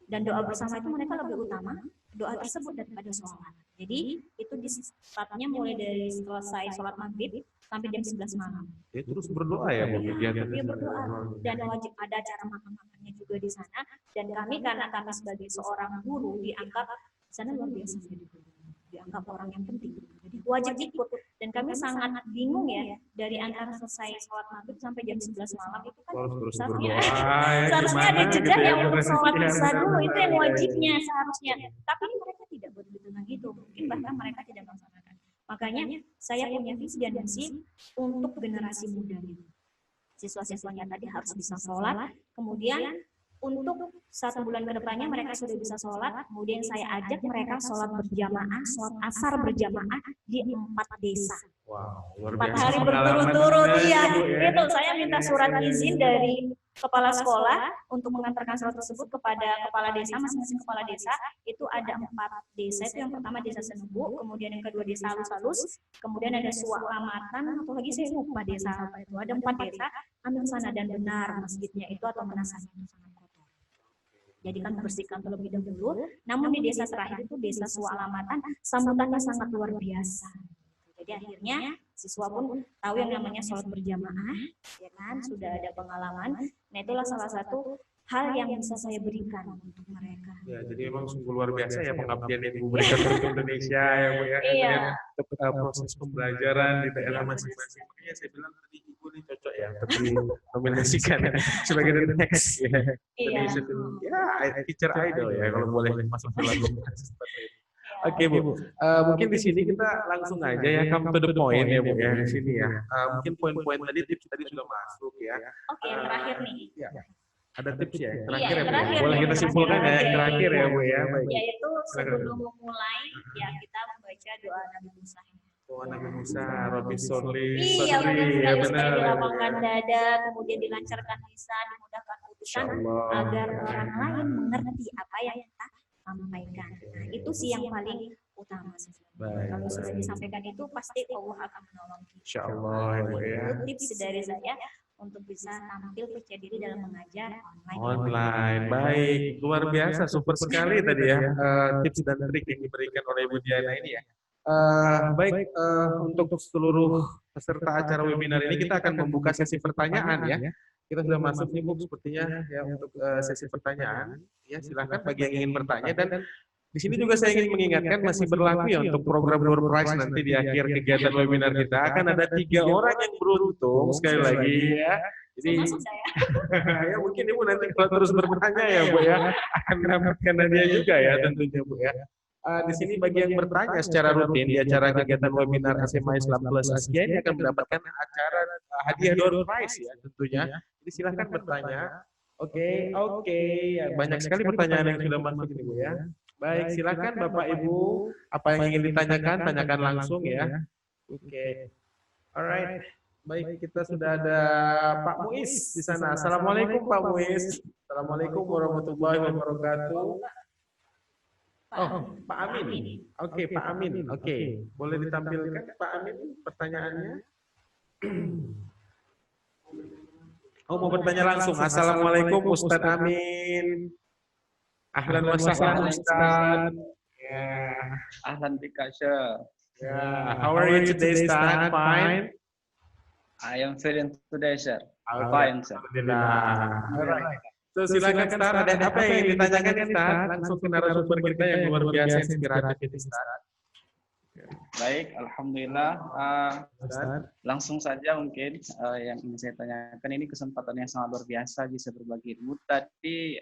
A: Dan doa bersama itu mereka lebih utama doa tersebut daripada sholat. Jadi itu startnya mulai dari selesai sholat maghrib sampai jam 11 malam.
B: Ya terus berdoa ya Bu.
A: Dia berdoa dan wajib ada acara makan-makannya juga di sana. Dan karena kami sebagai seorang guru dianggap di sana luar biasa menjadi guru, dianggap orang yang penting. Jadi wajib ikut. Dan kami sangat bingung ya, dari antara selesai sholat maghrib sampai jam 11 malam itu kan seharusnya ada jeda yang untuk sholat isya dulu, itu yang wajibnya seharusnya. Tapi mereka tidak begitu gitu, mungkin bahkan mereka tidak melaksanakan. Makanya saya punya visi dan misi untuk generasi mudanya. Siswa-siswanya tadi harus bisa sholat, kemudian untuk 1 bulan ke depannya mereka sudah bisa sholat, kemudian saya ajak mereka sholat berjamaah, sholat asar berjamaah di 4 desa.
B: Wow, luar
A: 4
B: biasa.
A: hari berturut-turut, iya. Itu saya minta surat izin dari kepala sekolah untuk mengantarkan surat tersebut kepada kepala desa, masing-masing kepala desa. Itu ada 4 desa, itu yang pertama Desa Senembu, kemudian yang kedua Desa Alus-Alus, kemudian ada Suwak Lamatan, atau lagi saya lupa desa apa itu. Ada 4 desa, ambil sana dan benar masjidnya itu atau menasahnya itu sangat kotor. Jadi kan bersihkan terlebih dahulu. Namun di desa terakhir itu Desa Suwak Lamatan, sambutannya sangat luar biasa. Jadi akhirnya siswa pun tahu yang namanya sholat berjamaah, ya kan, sudah ada pengalaman. Nah itulah salah satu hal yang bisa saya berikan untuk mereka.
B: Ya, jadi memang sungguh luar biasa ya pengabdian yang Ibu berikan untuk Indonesia ya Bu ya.
A: Iya.
B: Untuk proses pembelajaran di daerah masing-masing. Makanya saya bilang tadi Ibu ini cocok ya untuk dinominasikan sebagai the next ya.
A: Iya.
B: Ya, teacher idol ya kalau boleh masuk ke lagu. Oke Bu, mungkin di sini kita langsung aja ya come to the point ya Bu ya di sini ya. Mungkin poin-poin tadi tips tadi sudah masuk ya.
A: Oke, yang terakhir nih.
B: Ya. Ada tips ya terakhir
A: Iya,
B: ya Bu.
A: terakhir
B: Boleh
A: nih,
B: kita simpulkan ya yang terakhir ya Bu ya. Baik.
A: Yaitu sebelum memulai ya kita membaca doa Nabi Musa.
B: Doa Nabi Musa, Rabbi Sorli,
A: Iya, benar
B: ya
A: sekali, supaya
B: benar.
A: dilapangkan dada, kemudian dilancarkan lisan, dimudahkan urusan, agar orang lain mengerti apa yang kita sampaikan. itu sih yang paling utama sih.
B: Baik,
A: Kalau sudah
B: baik.
A: disampaikan itu pasti Allah akan menolong kita.
B: Insya Allah ya Bu ya.
A: Itu tips dari saya untuk bisa tampil percaya diri dalam mengajar online.
B: Online, baik, luar biasa, super sekali tadi ya tips dan trik yang diberikan oleh Bu Diana ini ya. Baik, untuk seluruh peserta acara webinar ini kita akan membuka sesi pertanyaan ya. Kita sudah masuk nih Bu, sepertinya ya untuk sesi pertanyaan. Ya silahkan bagi yang ingin bertanya dan di sini juga saya ingin mengingatkan masih berlaku ya untuk program door prize nanti di akhir kegiatan webinar kita akan ada 3 orang yang beruntung sekali lagi ya. Jadi
A: Termasuk saya.
B: ya mungkin Ibu nanti kalau terus bertanya ya Bu ya akan mendapatkan hadiah juga ya tentunya Bu ya. Di sini bagi yang bertanya secara rutin di acara kegiatan webinar SMA Islam Plus Asia ini akan mendapatkan acara hadiah door prize ya tentunya. Jadi silahkan bertanya. Oke, ya, banyak sekali pertanyaan yang sudah masuk ini Bu ya. Baik, silakan Bapak Ibu, apa yang ingin ditanyakan, tanyakan langsung ya. Oke. Alright. Baik, kita sudah ada Pak Muiz di sana. Assalamualaikum Pak Muiz. Assalamualaikum warahmatullahi wabarakatuh. Oh, Pak Amin. Oke, Pak Amin. Oke, boleh ditampilkan Pak Amin pertanyaannya? Oh, mau bertanya langsung. Assalamualaikum Ustadz Amin. Ahlan wa sahlan Ustaz. Ya.
F: Ahlan bika, sir.
B: Ya. How are you today, Ustaz? Fine.
F: I am feeling today, sir.
B: Fine,
F: Fine, sir.
B: Alhamdulillah. Alright. So silakan Ustaz, ada apa yang ingin ditanyakan Ustaz? Langsung ke narasumber kita yang luar biasa inspiratif ini Ustaz.
F: Baik, alhamdulillah.
B: Ustaz.
F: Langsung saja mungkin yang ingin saya tanyakan ini kesempatan yang sangat luar biasa bisa berbagi ilmu. Tadi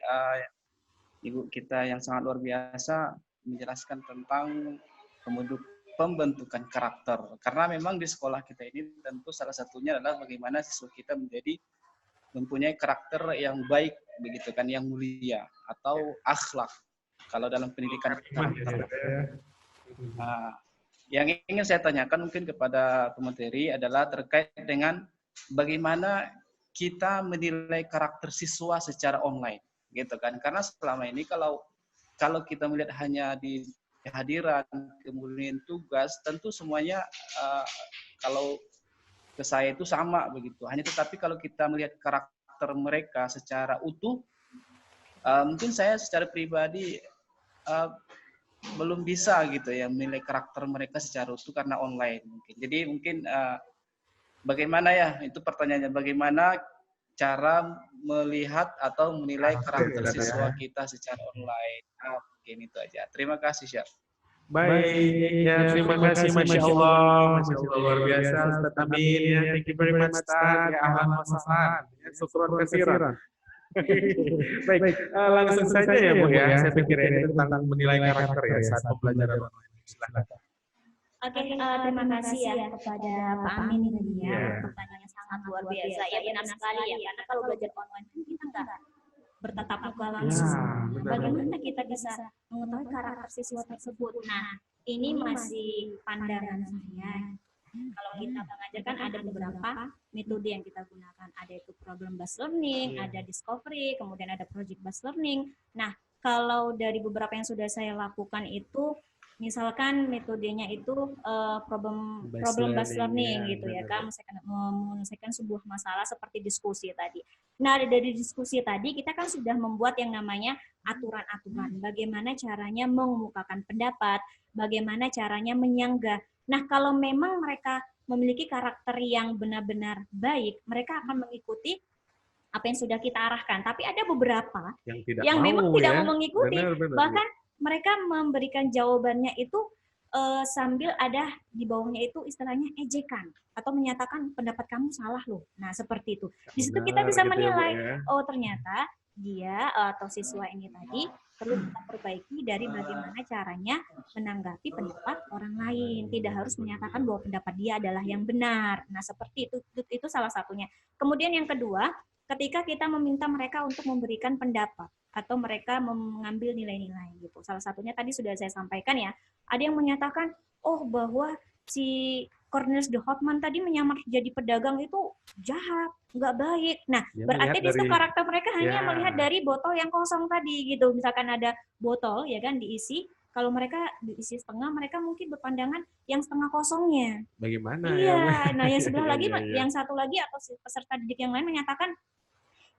F: Ibu kita yang sangat luar biasa menjelaskan tentang pembentukan karakter. Karena memang di sekolah kita ini tentu salah satunya adalah bagaimana siswa kita menjadi mempunyai karakter yang baik, begitu kan, yang mulia atau akhlak. Kalau dalam pendidikan karakter. Yang ingin saya tanyakan mungkin kepada pemateri adalah terkait dengan bagaimana kita menilai karakter siswa secara online. Gitu kan, karena selama ini kalau kita melihat hanya di kehadiran kemudian tugas, tentu semuanya kalau ke saya itu sama begitu. Hanya tetapi kalau kita melihat karakter mereka secara utuh, mungkin saya secara pribadi belum bisa gitu ya menilai karakter mereka secara utuh karena online mungkin. Jadi mungkin bagaimana ya, itu pertanyaannya, bagaimana cara melihat atau menilai karakter siswa kita secara online. Mungkin itu aja. Terima kasih, Syaf.
B: Baik, ya terima kasih, Masya Allah, luar biasa, Ustaz Amin, ya, thank you very much, Ustaz, ya ahlan wa sahlan, ya, syukron katsiran. Baik, langsung saja ya Bu ya, saya pikir ini tentang menilai karakter ya saat pembelajaran online. Silahkan.
A: Oke, terima kasih ya kepada Pak Amin ini ya.
B: Ya.
A: Pertanyaannya sangat luar biasa. Ya benar sekali ya, karena kalau belajar online kan kita nggak bertatap muka langsung.
B: benar.
A: Bagaimana kita bisa mengetahui karakter siswa tersebut? Nah, ini masih pandangan saya. Kalau kita mengajarkan ada beberapa metode yang kita gunakan. Ada itu problem based learning, ada discovery, kemudian ada project based learning. Nah, kalau dari beberapa yang sudah saya lakukan itu, misalkan metodenya itu problem based learning
B: ya,
A: gitu ya
B: benar.
A: kan, menyelesaikan sebuah masalah seperti diskusi tadi. Nah, dari diskusi tadi kita kan sudah membuat yang namanya aturan-aturan, bagaimana caranya mengemukakan pendapat, bagaimana caranya menyanggah. Nah, kalau memang mereka memiliki karakter yang benar-benar baik, mereka akan mengikuti apa yang sudah kita arahkan. Tapi ada beberapa yang memang tidak mau mengikuti, bahkan mereka memberikan jawabannya itu sambil ada di bawahnya itu istilahnya ejekan atau menyatakan pendapat kamu salah loh. Nah, seperti itu. Di situ kita bisa menilai, oh ternyata dia atau siswa ini tadi perlu kita perbaiki dari bagaimana caranya menanggapi pendapat orang lain. Tidak harus menyatakan bahwa pendapat dia adalah yang benar. Nah, seperti itu salah satunya. Kemudian yang kedua, ketika kita meminta mereka untuk memberikan pendapat atau mereka mengambil nilai-nilai gitu. Salah satunya tadi sudah saya sampaikan ya. Ada yang menyatakan, oh bahwa si Cornelius de Hoffmann tadi menyamar jadi pedagang itu jahat, nggak baik. Nah,
B: Ya,
A: berarti di situ karakter mereka hanya
B: ya,
A: melihat dari botol yang kosong tadi gitu. Misalkan ada botol ya kan diisi, Kalau mereka diisi setengah, mereka mungkin berpandangan yang setengah kosongnya.
B: Bagaimana ya, Bu?
A: Iya, nah yang sebelah lagi,
B: Iya, iya.
A: yang satu lagi atau peserta didik yang lain menyatakan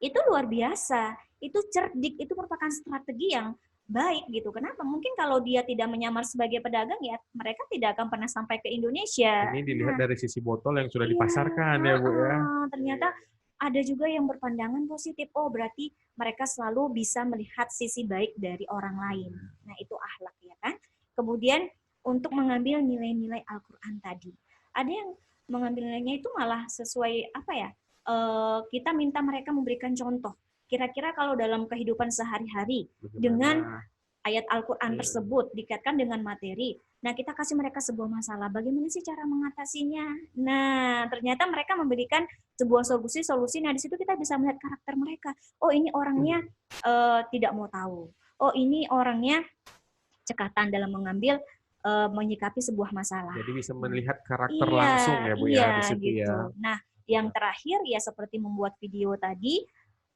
A: itu luar biasa, itu cerdik, itu merupakan strategi yang baik gitu. Kenapa? Mungkin kalau dia tidak menyamar sebagai pedagang ya mereka tidak akan pernah sampai ke Indonesia.
B: Ini dilihat
A: Nah,
B: dari sisi botol yang sudah
A: iya,
B: dipasarkan ya, Bu ya.
A: ternyata ada juga yang berpandangan positif. Oh, berarti mereka selalu bisa melihat sisi baik dari orang lain. Nah, itu akhlak ya kan. Kemudian untuk mengambil nilai-nilai Al-Qur'an tadi. Ada yang mengambil nilainya itu malah sesuai apa ya? Kita minta mereka memberikan contoh. Kira-kira kalau dalam kehidupan sehari-hari dengan ayat Al-Quran tersebut dikaitkan dengan materi. Nah, kita kasih mereka sebuah masalah. Bagaimana sih cara mengatasinya? Nah, ternyata mereka memberikan sebuah solusi. Nah, di situ kita bisa melihat karakter mereka. Oh, ini orangnya tidak mau tahu. Oh, ini orangnya cekatan dalam mengambil menyikapi sebuah masalah.
B: Jadi bisa melihat karakter langsung ya, Bu ya, di situ
A: gitu.
B: ya.
A: Nah, yang terakhir ya seperti membuat video tadi,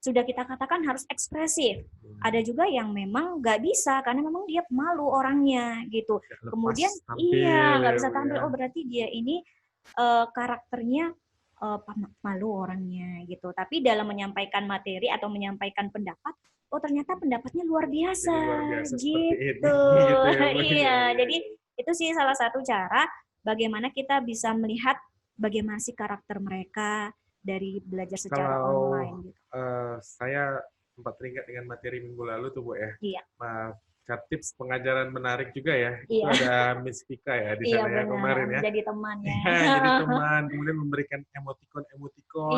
A: sudah kita katakan harus ekspresif. Ada juga yang memang nggak bisa karena memang dia malu orangnya gitu. Kemudian nggak bisa tampil. Oh, berarti dia ini karakternya malu orangnya gitu. Tapi dalam menyampaikan materi atau menyampaikan pendapat, oh ternyata pendapatnya luar biasa, gitu. Iya, jadi itu sih salah satu cara bagaimana kita bisa melihat bagaimana sih karakter mereka dari belajar secara online gitu.
B: Saya sempat teringat dengan materi minggu lalu tuh, Bu ya.
A: Iya.
B: Tips pengajaran menarik juga ya.
A: Iya.
B: Itu ada Miss Vika ya di sana ya kemarin ya.
A: Jadi teman ya.
B: Jadi teman, kemudian memberikan emoticon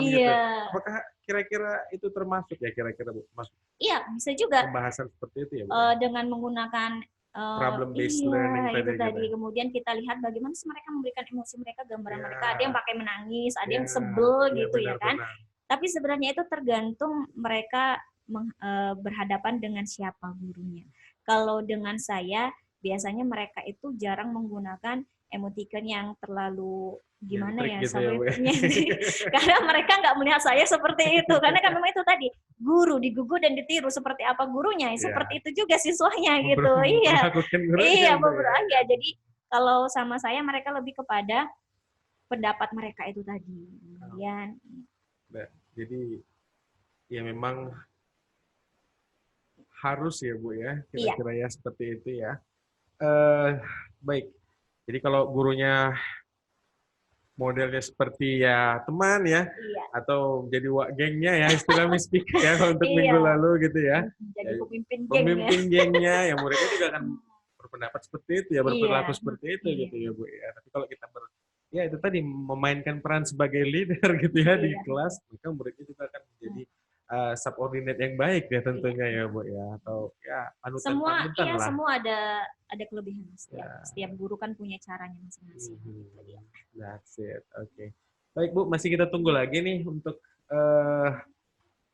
B: gitu.
A: Iya.
B: Apakah kira-kira itu termasuk ya kira-kira, Bu? Masuk
A: Iya, bisa juga.
B: pembahasan seperti itu ya, Bu?
A: Dengan menggunakan
B: problem based learning
A: itu
B: tadi.
A: Kemudian kita lihat bagaimana sih mereka memberikan emosi mereka, gambaran
B: Iya.
A: mereka. Ada yang pakai menangis, ada yang
B: Iya,
A: sebel
B: iya,
A: gitu ya kan.
B: benar-benar.
A: Tapi sebenarnya itu tergantung mereka berhadapan dengan siapa gurunya. Kalau dengan saya, biasanya mereka itu jarang menggunakan emoticon yang terlalu gimana ya,
B: Gitu ya, Bu ya.
A: karena mereka nggak melihat saya seperti itu. Karena kan memang itu tadi, guru digugu dan ditiru seperti apa gurunya,
B: Iya.
A: seperti itu juga siswanya gitu. Iya,
B: Memperlakukan gurunya,
A: iya
B: Bu, ya.
A: beberapa ya. Jadi kalau sama saya mereka lebih kepada pendapat mereka itu tadi. Kemudian
B: Jadi ya memang harus ya, Bu ya, kira-kira ya seperti itu ya. Baik. Jadi kalau gurunya modelnya seperti ya teman ya,
A: iya,
B: atau jadi gengnya ya istilah Miss Pika ya untuk
A: Iya.
B: minggu lalu gitu ya.
A: jadi
B: Ya,
A: pemimpin geng ya.
B: Pemimpin gengnya ya muridnya juga akan berpendapat seperti itu ya, berperilaku
A: Iya.
B: seperti itu
A: Iya.
B: gitu ya, Bu ya. Tapi kalau kita ya itu tadi memainkan peran sebagai leader gitu ya di
A: Iya.
B: kelas, maka muridnya juga akan menjadi subordinate yang baik ya tentunya ya, Bu ya, atau ya panutan lah.
A: Semua ada kelebihan setiap
B: Ya.
A: setiap guru kan punya caranya masing-masing.
B: That's it. Oke. Baik, Bu, masih kita tunggu lagi nih untuk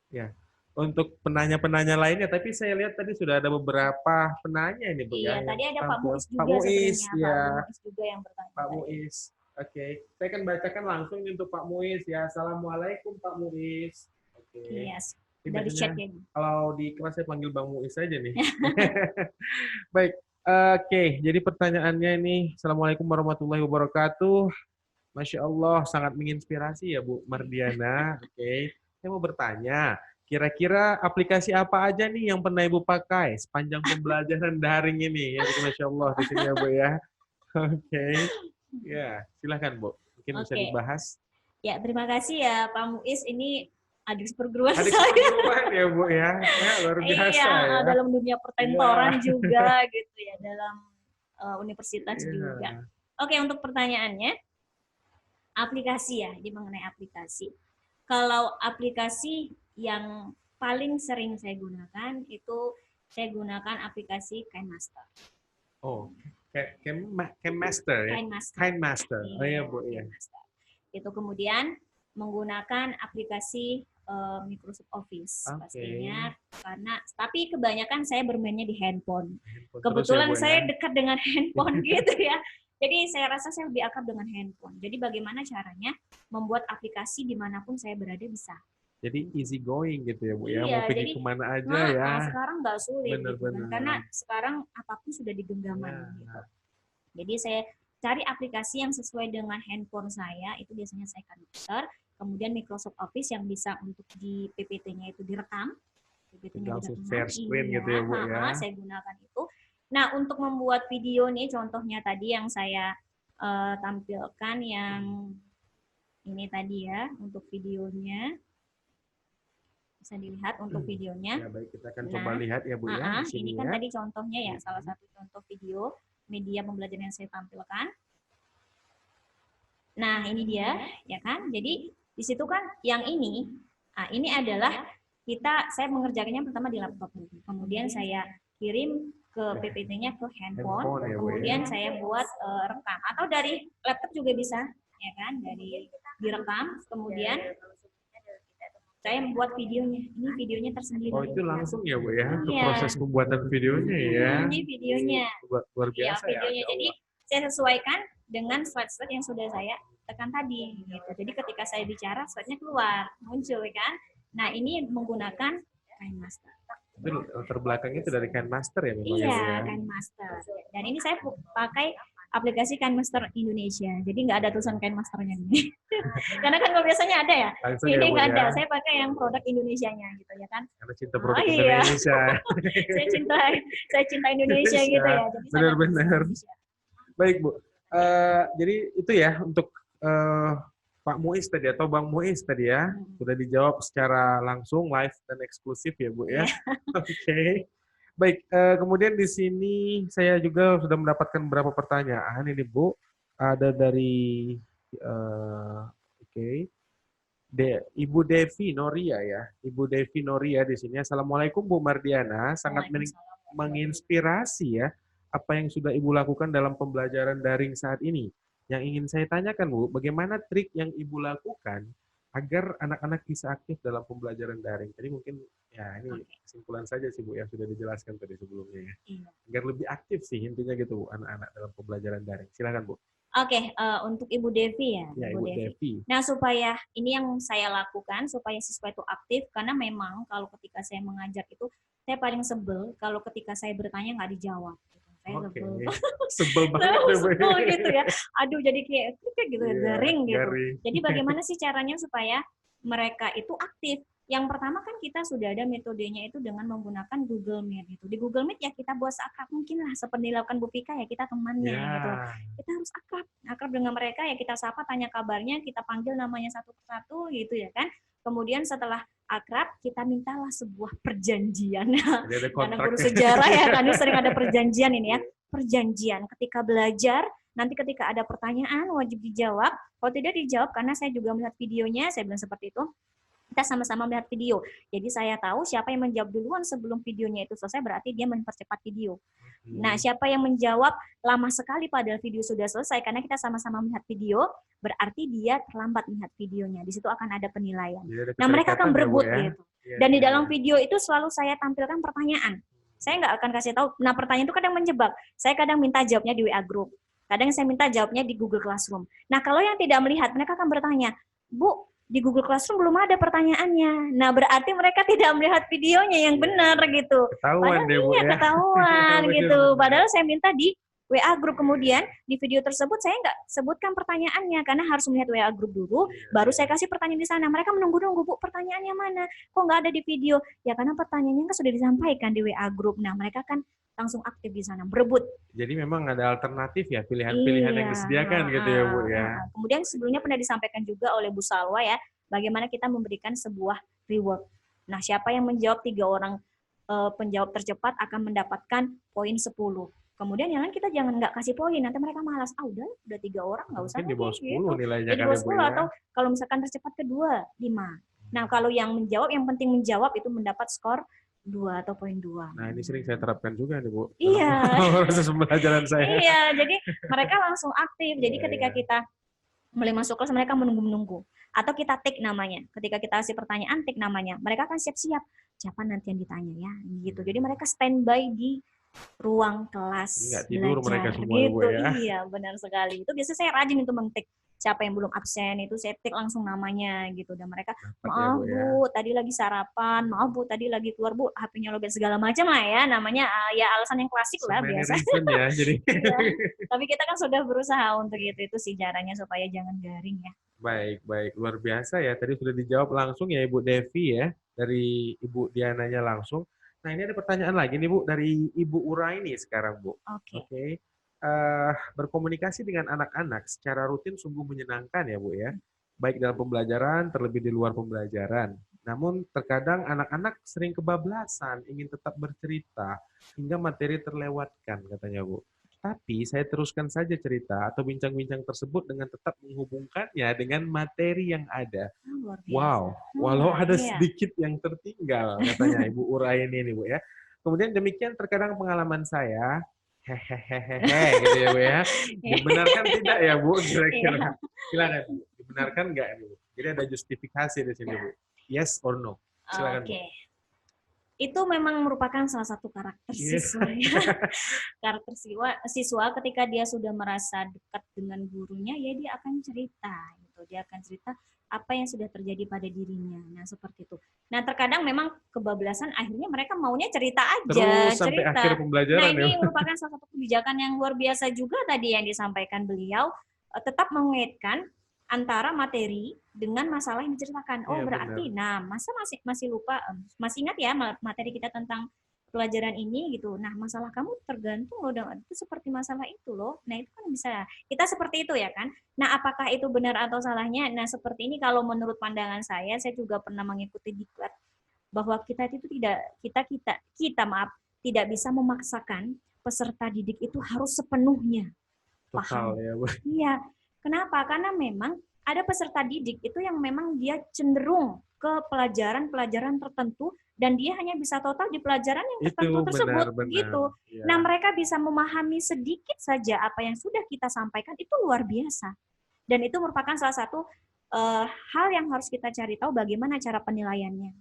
B: ya untuk penanya-penanya lainnya, tapi saya lihat tadi sudah ada beberapa penanya ini, Bu
A: Iya,
B: ya.
A: tadi ada Pak
B: Tampil.
A: Muiz juga
B: Pak Muiz,
A: sebenarnya.
B: ya.
A: Pak Muiz juga yang bertanya.
B: Pak Muiz. Oke, saya akan bacakan langsung nih untuk Pak Muiz ya. Assalamualaikum Pak Muiz. Oke.
A: Iya,
B: Ini
A: dari
B: biasanya
A: chatnya.
B: kalau di kelas saya panggil Bang Muiz aja nih. Baik, oke. Jadi pertanyaannya ini, Assalamualaikum warahmatullahi wabarakatuh. Masya Allah, sangat menginspirasi ya Bu Mardiana. Oke, saya mau bertanya, kira-kira aplikasi apa aja nih yang pernah Ibu pakai sepanjang pembelajaran daring ini? Ya, gitu, Masya Allah di sini ya Bu ya. Oke, ya silakan Bu. Mungkin bisa
A: Oke.
B: dibahas.
A: Ya, terima kasih ya Pak Muiz. Ini adik perguruan
B: Adik
A: saya.
B: perguruan ya Bu ya. Ya, luar biasa
A: Iya,
B: ya.
A: dalam dunia pertentoran juga gitu ya, dalam universitas
B: Iya.
A: juga. Oke, untuk pertanyaannya, aplikasi ya, jadi mengenai aplikasi. Kalau aplikasi yang paling sering saya gunakan itu saya gunakan aplikasi KineMaster.
B: Oh, KineMaster ya. KineMaster. Oh iya Bu ya.
A: KineMaster. Itu kemudian menggunakan aplikasi Microsoft Office pastinya, karena tapi kebanyakan saya bermainnya di handphone. Kebetulan saya dekat dengan handphone gitu ya. Jadi saya rasa saya lebih akrab dengan handphone. Jadi bagaimana caranya membuat aplikasi dimanapun saya berada bisa.
B: Jadi easy going gitu ya Bu ya,
A: Iya,
B: mau pergi
A: jadi
B: kemana aja ya.
A: sekarang nggak sulit gitu kan.
B: Bener-bener.
A: Karena sekarang apapun sudah di genggaman
B: Ya.
A: gitu. Jadi saya cari aplikasi yang sesuai dengan handphone saya, itu biasanya saya KineMaster, kemudian Microsoft Office yang bisa untuk di PPT-nya itu direkam. PPT-nya
B: Langsung
A: direkam,
B: share screen gitu ya Bu ya.
A: saya gunakan itu. Nah, untuk membuat video nih, contohnya tadi yang saya tampilkan yang ini tadi ya, untuk videonya. Bisa dilihat untuk videonya.
B: Ya baik, kita akan
A: Nah,
B: coba lihat ya Bu ya. di
A: ini
B: sini
A: kan
B: ya.
A: tadi contohnya ya, salah satu contoh video media pembelajaran yang saya tampilkan. Nah, ini dia, ya kan? Jadi di situ kan yang ini adalah saya mengerjakannya pertama di laptop, kemudian saya kirim ke PPT-nya ke handphone,
B: Handphone ya, Bu,
A: kemudian
B: ya.
A: saya buat rekam atau dari laptop juga bisa, ya kan? Dari direkam, kemudian saya membuat videonya. Ini videonya tersendiri.
B: Oh itu langsung ya Bu ya, untuk
A: Iya.
B: proses pembuatan videonya ya.
A: Ini videonya.
B: Luar
A: Ya,
B: biasa ya.
A: videonya. Jadi saya sesuaikan dengan slide-slide yang sudah saya tekan tadi. Gitu. Jadi ketika saya bicara, slide-nya keluar, muncul kan. Nah ini menggunakan KineMaster.
B: Itu latar belakangnya itu dari KineMaster ya memang
A: Iya,
B: ya, Bu ya.
A: KineMaster. Dan ini saya pakai aplikasi KineMaster Indonesia. Jadi nggak ada tulisan KineMasternya nih. Karena kan kalau biasanya ada ya.
B: Langsung
A: Ini
B: ya, Bu,
A: nggak ada.
B: ya.
A: Saya pakai yang produk Indonesianya gitu ya kan.
B: Karena cinta produk
A: iya.
B: Indonesia.
A: saya cinta Indonesia gitu ya. Jadi saya
B: Benar-benar.
A: Indonesia.
B: Baik Bu. Jadi itu ya untuk Pak Muiz tadi atau Bang Muiz tadi ya, sudah dijawab secara langsung, live dan eksklusif ya Bu ya. Oke. Baik, kemudian di sini saya juga sudah mendapatkan beberapa pertanyaan ini Bu. Ada dari Ibu Devi Noria ya. Ibu Devi Noria di sini. Assalamualaikum Bu Mardiana, sangat menginspirasi ya apa yang sudah Ibu lakukan dalam pembelajaran daring saat ini. Yang ingin saya tanyakan Bu, bagaimana trik yang Ibu lakukan agar anak-anak bisa aktif dalam pembelajaran daring? Jadi mungkin ya ini kesimpulan saja sih Bu yang sudah dijelaskan tadi sebelumnya ya. Agar lebih aktif sih intinya gitu Bu anak-anak dalam pembelajaran daring. Silakan Bu.
A: Oke, untuk Ibu Devi ya.
B: Ya, Ibu Devi.
A: Nah, supaya ini yang saya lakukan supaya siswa itu aktif karena memang kalau ketika saya mengajar itu saya paling sebel kalau ketika saya bertanya nggak dijawab. Saya
B: sebel banget
A: sebel gitu ya. Aduh, jadi kayak gitu, garing gitu.
B: Garing.
A: Jadi bagaimana sih caranya supaya mereka itu aktif? Yang pertama kan kita sudah ada metodenya itu dengan menggunakan Google Meet gitu. Di Google Meet ya kita buat seakrab mungkin lah seperti dilakukan Bu Pika ya kita temannya gitu. Kita harus akrab dengan mereka ya kita sapa, tanya kabarnya, kita panggil namanya satu persatu gitu ya kan. Kemudian setelah akrab kita mintalah sebuah perjanjian. Karena guru sejarah ya kan sering ada perjanjian ini ya. Perjanjian ketika belajar nanti ketika ada pertanyaan wajib dijawab. Kalau tidak dijawab karena saya juga melihat videonya, saya bilang seperti itu. Kita sama-sama melihat video. Jadi saya tahu siapa yang menjawab duluan sebelum videonya itu selesai berarti dia mempercepat video. Nah, siapa yang menjawab lama sekali padahal video sudah selesai karena kita sama-sama melihat video, berarti dia terlambat melihat videonya. Di situ akan ada penilaian. Nah, mereka akan berebut gitu. Dan di dalam video itu selalu saya tampilkan pertanyaan. Saya nggak akan kasih tahu. Nah, pertanyaan itu kadang menjebak. Saya kadang minta jawabnya di WA Group. Kadang saya minta jawabnya di Google Classroom. Nah, kalau yang tidak melihat, mereka akan bertanya, Bu, di Google Classroom belum ada pertanyaannya. Nah, berarti mereka tidak melihat videonya yang benar gitu.
B: Ketahuan deh, Bu, ya.
A: Ketahuan gitu. Padahal saya minta di WA Group, kemudian di video tersebut saya nggak sebutkan pertanyaannya karena harus melihat WA Group dulu, baru saya kasih pertanyaan di sana. Mereka menunggu-nunggu, Bu, pertanyaannya mana? Kok nggak ada di video? Ya karena pertanyaannya kan sudah disampaikan di WA Group. Nah, mereka kan langsung aktif di sana, berebut.
B: Jadi memang ada alternatif ya, pilihan-pilihan yang disediakan gitu ya Bu ya.
A: Kemudian sebelumnya pernah disampaikan juga oleh Bu Salwa ya, bagaimana kita memberikan sebuah reward. Nah, siapa yang menjawab 3 orang penjawab tercepat akan mendapatkan poin 10. Kemudian yang lain kita jangan nggak kasih poin, nanti mereka malas. Udah 3 orang nggak usah.
B: Mungkin di bawah 10
A: gitu.
B: nilainya
A: di bawah 10 atau kalau misalkan tercepat kedua 5. Nah, kalau yang menjawab, yang penting menjawab itu mendapat skor 2 atau poin 2.
B: Nah, ini sering saya terapkan juga nih, Bu.
A: Iya.
B: Proses pembelajaran saya.
A: Iya, jadi mereka langsung aktif. Jadi ketika kita mulai masuk kelas, mereka menunggu-menunggu. Atau kita take namanya. Ketika kita kasih pertanyaan, take namanya. Mereka akan siap-siap. Siapa nanti yang ditanya ya? Gitu. Jadi mereka standby di ruang kelas.
B: Nggak tidur
A: belajar.
B: mereka semua,
A: gitu.
B: Bu, ya.
A: Iya, benar sekali. Itu biasanya saya rajin untuk men-take. siapa yang belum absen itu saya tik langsung namanya gitu, dan mereka
B: Dapat ya,
A: maaf
B: Bu, ya.
A: Bu tadi lagi sarapan, maaf Bu tadi lagi keluar Bu HP-nya lobet segala macam lah ya, namanya ya alasan yang klasik
B: So
A: lah
B: many
A: biasa.
B: reason ya, jadi.
A: Iya. Tapi kita kan sudah berusaha untuk itu sih caranya supaya jangan garing ya.
B: Baik, baik. Luar biasa ya. Tadi sudah dijawab langsung ya Ibu Devi ya. Dari Ibu Diananya langsung. Nah ini ada pertanyaan lagi nih Bu. Dari Ibu Uraini sekarang Bu.
A: Oke.
B: Oke. Berkomunikasi dengan anak-anak secara rutin sungguh menyenangkan ya Bu ya. Baik dalam pembelajaran, terlebih di luar pembelajaran. Namun terkadang anak-anak sering kebablasan, ingin tetap bercerita, hingga materi terlewatkan katanya Bu. Tapi saya teruskan saja cerita atau bincang-bincang tersebut dengan tetap menghubungkannya dengan materi yang ada.
A: Luar biasa.
B: Wow, walau ada
A: Iya.
B: sedikit yang tertinggal, katanya Ibu Uraini ini Bu ya. Kemudian demikian terkadang pengalaman saya, hehehehe gitu ya Bu ya. Dibenarkan tidak ya Bu kira-kira? Silakan Bu. Dibenarkan nggak nih Bu? Jadi ada justifikasi di sini Bu. Yes or no? Silakan Bu.
A: Oke. Itu memang merupakan salah satu karakter
B: Iya.
A: siswa ya. Karakter siswa ketika dia sudah merasa dekat dengan gurunya, ya dia akan cerita gitu. Dia akan cerita apa yang sudah terjadi pada dirinya. Nah, seperti itu. Nah, terkadang memang kebablasan akhirnya mereka maunya cerita aja,
B: Terus sampai
A: cerita.
B: akhir
A: Nah,
B: pembelajaran
A: ini
B: ya.
A: merupakan salah satu kebijakan yang luar biasa juga tadi yang disampaikan beliau, tetap mengaitkan antara materi dengan masalah yang diceritakan. Oh,
B: Iya,
A: berarti, nah, masa masih lupa, masih ingat ya materi kita tentang pelajaran ini gitu. Nah, masalah kamu tergantung loh, itu seperti masalah itu loh. Nah, itu kan bisa kita seperti itu ya kan. Nah, apakah itu benar atau salahnya? Nah, seperti ini kalau menurut pandangan saya juga pernah mengikuti diklat bahwa kita itu kita maaf, tidak bisa memaksakan peserta didik itu harus sepenuhnya
B: Total
A: paham.
B: ya Bu.
A: Iya. Kenapa? Karena memang ada peserta didik itu yang memang dia cenderung ke pelajaran-pelajaran tertentu dan dia hanya bisa total di pelajaran yang tertentu tersebut
B: benar.
A: gitu.
B: Ya.
A: Nah, mereka bisa memahami sedikit saja apa yang sudah kita sampaikan, itu luar biasa. Dan itu merupakan salah satu hal yang harus kita cari tahu bagaimana cara penilaiannya.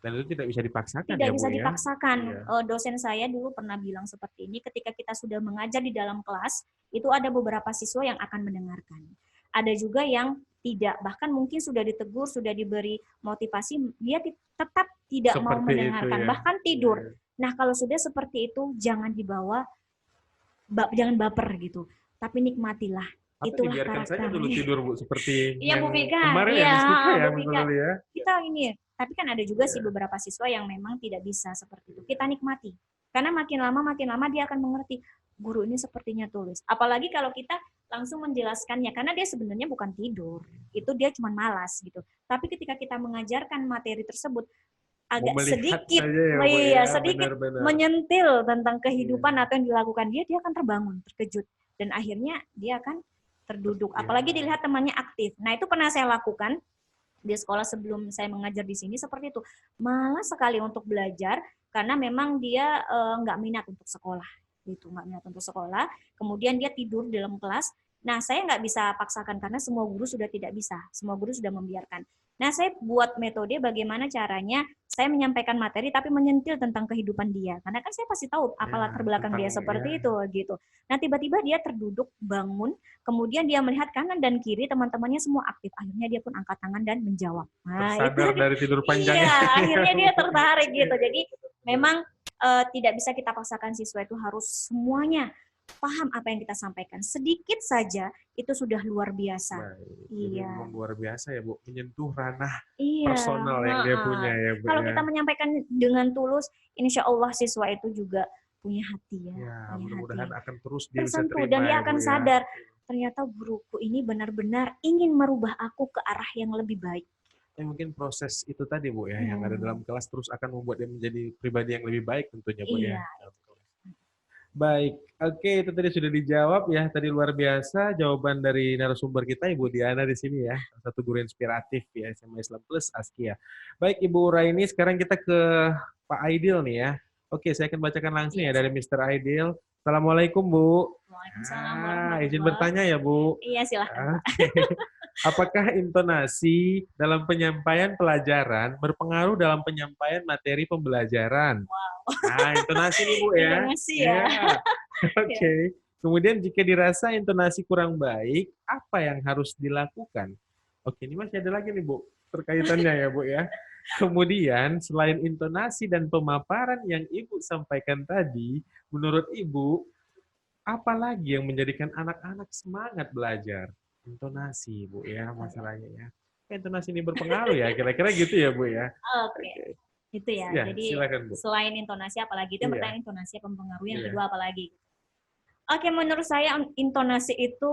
B: Dan itu tidak bisa dipaksakan
A: Tidak
B: ya
A: bisa
B: Bu ya.
A: dipaksakan.
B: Iya.
A: Dosen saya dulu pernah bilang seperti ini, ketika kita sudah mengajar di dalam kelas, itu ada beberapa siswa yang akan mendengarkan. Ada juga yang tidak, bahkan mungkin sudah ditegur, sudah diberi motivasi, dia tetap tidak mau
B: Seperti itu
A: mendengarkan,
B: ya.
A: bahkan tidur.
B: Iya.
A: Nah, kalau sudah seperti itu, jangan dibawa, jangan baper gitu, tapi nikmatilah.
B: Atau
A: Itulah
B: dibiarkan saja
A: karakter.
B: dulu tidur Bu, seperti
A: Iya, Bu
B: yang
A: Vika.
B: kemarin
A: Iya,
B: yang diskusi ya
A: Bu
B: Bu
A: Vika.
B: Luli ya.
A: Kita ini, tapi kan ada juga sih beberapa siswa yang memang tidak bisa seperti itu. Kita nikmati. Karena makin lama dia akan mengerti, guru ini sepertinya tulus. Apalagi kalau kita langsung menjelaskannya, karena dia sebenarnya bukan tidur. Itu dia cuma malas gitu. Tapi ketika kita mengajarkan materi tersebut, agak
B: Mau melihat
A: sedikit,
B: saja ya, Bu,
A: iya,
B: ya.
A: sedikit
B: Benar-benar.
A: menyentil tentang kehidupan
B: Iya.
A: atau yang dilakukan dia akan terbangun, terkejut. Dan akhirnya dia akan terduduk.
B: Iya.
A: Apalagi dilihat temannya aktif. Nah, itu pernah saya lakukan di sekolah sebelum saya mengajar di sini seperti itu. Malas sekali untuk belajar karena memang dia nggak minat untuk sekolah. Nggak minat untuk sekolah. Kemudian dia tidur di dalam kelas. Nah, saya nggak bisa paksakan karena semua guru sudah tidak bisa. Semua guru sudah membiarkan. Nah, saya buat metode bagaimana caranya saya menyampaikan materi tapi menyentil tentang kehidupan dia. Karena kan saya pasti tahu apa
B: Ya,
A: latar belakang dia
B: tentang,
A: seperti
B: ya.
A: itu gitu. Nah, tiba-tiba dia terduduk, bangun, kemudian dia melihat kanan dan kiri, teman-temannya semua aktif. Akhirnya dia pun angkat tangan dan menjawab. Nah,
B: Tersadar dari tidur panjangnya.
A: iya, akhirnya dia tertarik gitu. Jadi memang tidak bisa kita paksakan siswa itu harus semuanya paham apa yang kita sampaikan. Sedikit saja itu sudah luar biasa.
B: Baik. Jadi
A: Iya.
B: memang luar biasa ya Bu, menyentuh ranah
A: Iya.
B: personal yang dia
A: Heeh.
B: punya ya Bu.
A: Kalau
B: ya.
A: kita menyampaikan dengan tulus, insya Allah siswa itu juga punya hati ya.
B: Ya,
A: punya
B: mudah-mudahan
A: hati.
B: akan terus dia bisa
A: Tersentuh
B: terima
A: dan dia
B: ya,
A: akan
B: Bu, ya.
A: sadar ternyata guruku ini benar-benar ingin merubah aku ke arah yang lebih baik.
B: Mungkin proses itu tadi Bu ya, yang ada
A: Hmm.
B: dalam kelas terus akan membuat dia menjadi pribadi yang lebih baik tentunya Bu ya.
A: Iya.
B: Baik, oke itu tadi sudah dijawab ya. Tadi luar biasa jawaban dari narasumber kita Ibu Diana di sini ya. Salah satu guru inspiratif ya SMA Islam Plus Askia. Baik Ibu Raini, sekarang kita ke Pak Aidil nih ya. Oke, saya akan bacakan langsung ya
A: Iya,
B: dari Mr. Aidil. Assalamualaikum Bu.
A: Waalaikumsalam
B: Izin
A: warahmatullahi.
B: bertanya ya Bu.
A: Iya, silahkan.
B: Oke. Apakah intonasi dalam penyampaian pelajaran berpengaruh dalam penyampaian materi pembelajaran? Nah, intonasi nih Bu ya.
A: Intonasi ya.
B: Oke. Kemudian jika dirasa intonasi kurang baik, apa yang harus dilakukan? Oke, ini masih ada lagi nih, Bu, terkaitannya ya, Bu ya. Kemudian, selain intonasi dan pemaparan yang Ibu sampaikan tadi, menurut Ibu, apa lagi yang menjadikan anak-anak semangat belajar? Intonasi, Bu ya, masalahnya ya. Intonasi ini berpengaruh ya, kira-kira gitu ya, Bu ya.
A: Oke. Itu ya.
B: Ya,
A: Jadi
B: silakan, Bu.
A: selain intonasi apalagi itu yang
B: Iya.
A: pertanyaan intonasi apa mempengaruhi, yang
B: Iya.
A: kedua apalagi. Oke, menurut saya intonasi itu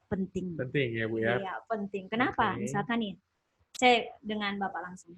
A: penting.
B: Penting ya, Bu ya.
A: Iya, penting. Kenapa?
B: Oke.
A: Misalkan nih, saya dengan Bapak langsung.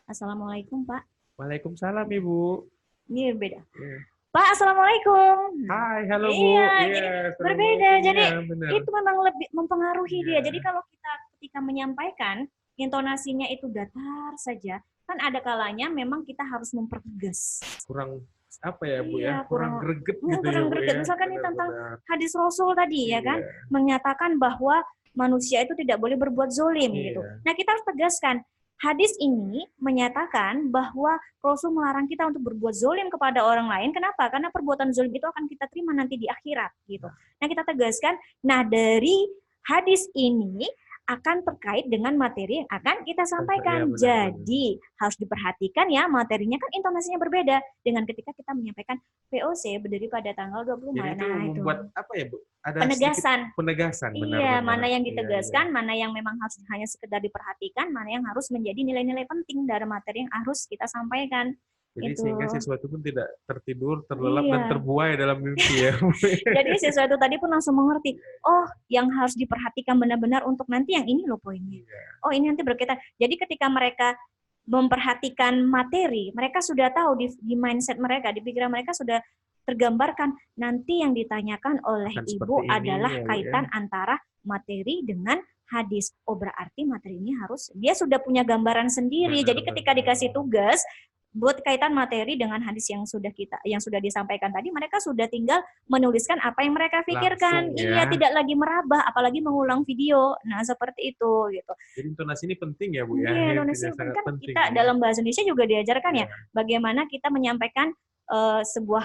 A: Assalamualaikum, Pak.
B: Waalaikumsalam, Ibu.
A: Ini beda.
B: Iya.
A: Pak, Assalamualaikum.
B: Hai, halo Bu.
A: Iya,
B: Iya,
A: jadi berbeda. Jadi
B: iya, benar.
A: itu memang lebih mempengaruhi dia.
B: Iya.
A: Jadi kalau kita ketika menyampaikan, intonasinya itu datar saja, kan ada kalanya memang kita harus mempertegas.
B: Kurang apa ya, Bu
A: Iya,
B: ya? Kurang greget gitu ya,
A: kurang
B: Bu
A: greget.
B: ya.
A: Misalkan ini tentang
B: Benar-benar.
A: hadis Rasul tadi ya kan,
B: Iya.
A: menyatakan bahwa manusia itu tidak boleh berbuat zolim
B: Iya.
A: gitu. Nah, kita harus tegaskan, hadis ini menyatakan bahwa Rasul melarang kita untuk berbuat zolim kepada orang lain. Kenapa? Karena perbuatan zolim itu akan kita terima nanti di akhirat gitu. Nah, kita tegaskan, nah dari hadis ini akan terkait dengan materi yang akan kita sampaikan.
B: benar-benar.
A: Jadi harus diperhatikan ya, materinya kan intonasinya berbeda dengan ketika kita menyampaikan VOC berdiri pada tanggal 20
B: Jadi
A: Maret.
B: itu
A: Nah, itu
B: membuat apa ya, Bu? Ada sedikit
A: penegasan.
B: penegasan,
A: Iya,
B: benar-benar.
A: mana yang
B: Iya,
A: ditegaskan, mana yang memang harus hanya sekedar diperhatikan, mana yang harus menjadi nilai-nilai penting dari materi yang harus kita sampaikan.
B: Jadi
A: Itu.
B: sehingga siswa itu pun tidak tertidur, terlelap, dan
A: Iya.
B: terbuai dalam mimpi ya.
A: Jadi siswa itu tadi pun langsung mengerti, oh yang harus diperhatikan benar-benar untuk nanti yang ini loh poinnya. Oh ini nanti berkaitan. Jadi ketika mereka memperhatikan materi, mereka sudah tahu di mindset mereka, di pikiran mereka sudah tergambarkan nanti yang ditanyakan oleh
B: Akan
A: ibu
B: seperti ini
A: adalah
B: ya, Bu, ya.
A: kaitan antara materi dengan hadis. Oh berarti materi ini harus, dia sudah punya gambaran sendiri. Jadi ketika dikasih tugas buat kaitan materi dengan hadis yang sudah disampaikan tadi, mereka sudah tinggal menuliskan apa yang mereka pikirkan.
B: Langsung,
A: Iya,
B: ya.
A: tidak lagi merabah, apalagi mengulang video. Nah, seperti itu gitu.
B: Jadi intonasi ini penting ya, Bu ya.
A: Iya,
B: Intinya
A: intonasi
B: sangat
A: kan
B: penting.
A: kita
B: ya.
A: dalam bahasa Indonesia juga diajarkan ya,
B: Iya.
A: bagaimana kita menyampaikan sebuah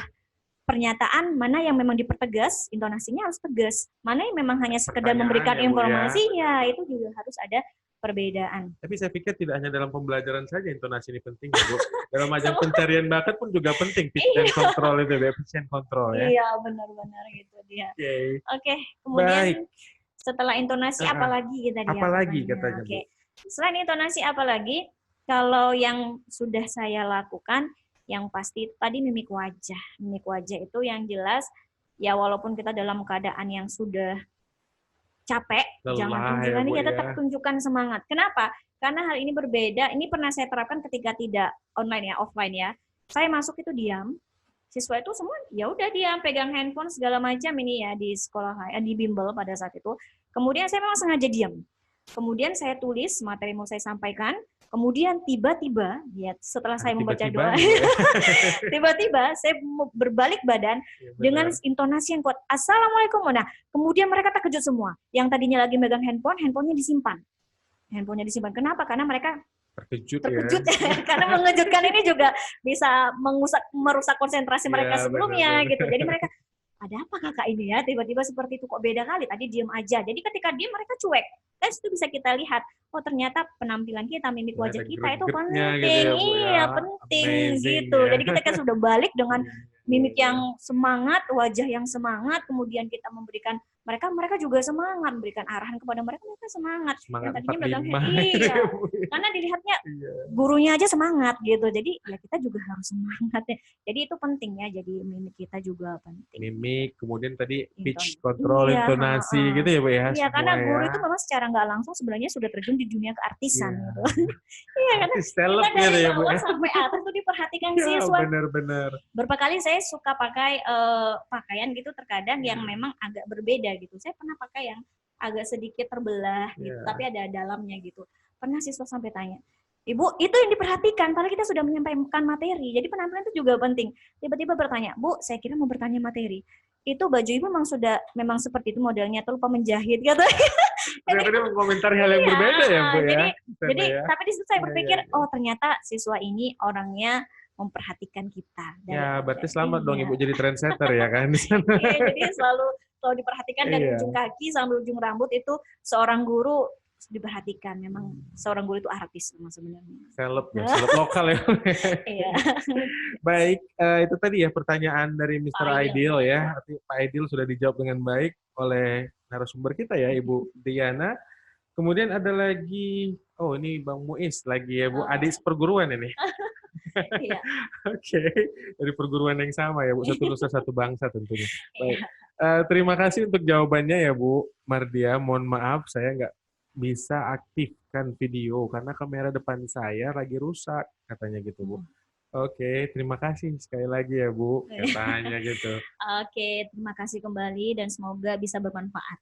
A: pernyataan, mana yang memang dipertegas, intonasinya harus tegas. Mana yang memang hanya sekedar memberikan
B: Pertanyaannya, Bu, ya.
A: informasi, ya itu juga harus ada perbedaan.
B: Tapi saya pikir tidak hanya dalam pembelajaran saja intonasi ini penting, ya, Bu. Dalam ajang pencarian bakat pun juga penting, pitch and control itu, ya, pitch and control ya.
A: Iya, benar-benar gitu dia.
B: Oke.
A: Oke, kemudian
B: Baik.
A: setelah intonasi
B: Ah,
A: apalagi kita dia?
B: apalagi katanya, Bu?
A: Oke. Selain intonasi apalagi? Kalau yang sudah saya lakukan, yang pasti tadi mimik wajah. Mimik wajah itu yang jelas ya walaupun kita dalam keadaan yang sudah capek,
B: Lelah
A: jangan
B: ya,
A: tunjukkan
B: Bu,
A: ya
B: ya.
A: tetap tunjukkan semangat. Kenapa? Karena hal ini berbeda. Ini pernah saya terapkan ketika tidak online ya, offline ya. Saya masuk itu diam. Siswa itu semua ya udah diam, pegang handphone segala macam ini ya di sekolah di bimbel pada saat itu. Kemudian saya memang sengaja diam. Kemudian saya tulis materi mau saya sampaikan. Kemudian tiba-tiba ya setelah saya membaca
B: Tiba-tiba
A: doa,
B: nih, Bu, ya.
A: tiba-tiba saya berbalik badan
B: Iya, benar.
A: dengan intonasi yang kuat. Assalamualaikum. Nah, kemudian mereka terkejut semua. Yang tadinya lagi megang handphone, handphonenya disimpan. Handphonenya disimpan. Kenapa? Karena mereka
B: terkejut
A: terkejut
B: ya.
A: karena mengejutkan ini juga bisa merusak konsentrasi mereka
B: Iya,
A: sebelumnya
B: benar-benar.
A: gitu. Jadi mereka ada apa kakak ini ya tiba-tiba seperti itu kok beda kali tadi diam aja. Jadi ketika diam mereka cuek. Kan itu bisa kita lihat oh ternyata penampilan kita mimik
B: Ada
A: wajah kita itu
B: gregetnya
A: penting.
B: gitu ya, Bu, ya.
A: Iya, penting
B: Amazing,
A: gitu.
B: ya.
A: Jadi kita sudah balik dengan mimik
B: Iya.
A: yang semangat, wajah yang semangat, kemudian kita memberikan mereka juga semangat, memberikan arahan kepada mereka semangat.
B: Semangat
A: Yang tadinya megang
B: 45
A: iya.
B: gitu ya, Bu.
A: Karena dilihatnya
B: Iya.
A: gurunya aja semangat gitu. Jadi ya kita juga harus semangat ya. Jadi itu penting ya. Jadi mimik kita juga penting.
B: Mimik, kemudian tadi pitch
A: Inton-
B: control,
A: iya,
B: intonasi
A: ha-ha.
B: gitu ya, Bu ya.
A: Iya, karena
B: semua
A: guru
B: ya.
A: itu memang secara nggak langsung sebenarnya sudah terjun di dunia keartisan
B: Iya.
A: gitu. Iya, karena
B: Artis talent
A: kita
B: gitu
A: dari
B: ya, Bu
A: bawah
B: ya.
A: sampai atas tuh diperhatikan
B: Iya,
A: siswa.
B: benar-benar.
A: Berapa kali saya suka pakai pakaian gitu terkadang yang
B: Iya.
A: memang agak berbeda gitu. Saya pernah pakai yang agak sedikit terbelah gitu,
B: Iya.
A: tapi ada dalamnya gitu. Pernah siswa sampai tanya, Ibu, itu yang diperhatikan, padahal kita sudah menyampaikan materi. Jadi penampilan itu juga penting. Tiba-tiba bertanya, Bu, saya kira mau bertanya materi. Itu baju Ibu memang seperti itu modelnya, atau lupa menjahit gitu.
B: Ternyata dia mengomentari hal yang
A: Iya,
B: berbeda ya, Bu ya.
A: jadi
B: Ternyata ya.
A: tapi di situ saya
B: Iya,
A: berpikir,
B: iya, iya.
A: oh ternyata siswa ini orangnya memperhatikan kita.
B: Ya, berarti selamat dong
A: Iya.
B: Ibu jadi trendsetter ya kan di sana.
A: Iya, jadi selalu diperhatikan dari
B: Iya.
A: ujung kaki sampai ujung rambut itu seorang guru diperhatikan. Memang seorang guru itu artis memang sebenarnya.
B: Seleb ya, seleb lokal ya.
A: Iya.
B: Baik, itu tadi ya pertanyaan dari Mr.
A: Pak
B: Aidil ya. Arti Pak Aidil sudah dijawab dengan baik oleh narasumber kita ya, Ibu Diana. Kemudian ada lagi, oh ini Bang Muiz lagi ya, Bu. Adik seperguruan ini.
A: Iya.
B: Oke, dari perguruan yang sama ya, Bu. Satu nusa satu bangsa tentunya. Baik.
A: Iya.
B: Terima kasih untuk jawabannya ya, Bu Mardia. Mohon maaf, saya nggak bisa aktifkan video karena kamera depan saya lagi rusak, katanya gitu, Bu. Oke, terima kasih sekali lagi ya, Bu. Katanya gitu.
A: Oke, terima kasih kembali dan semoga bisa bermanfaat.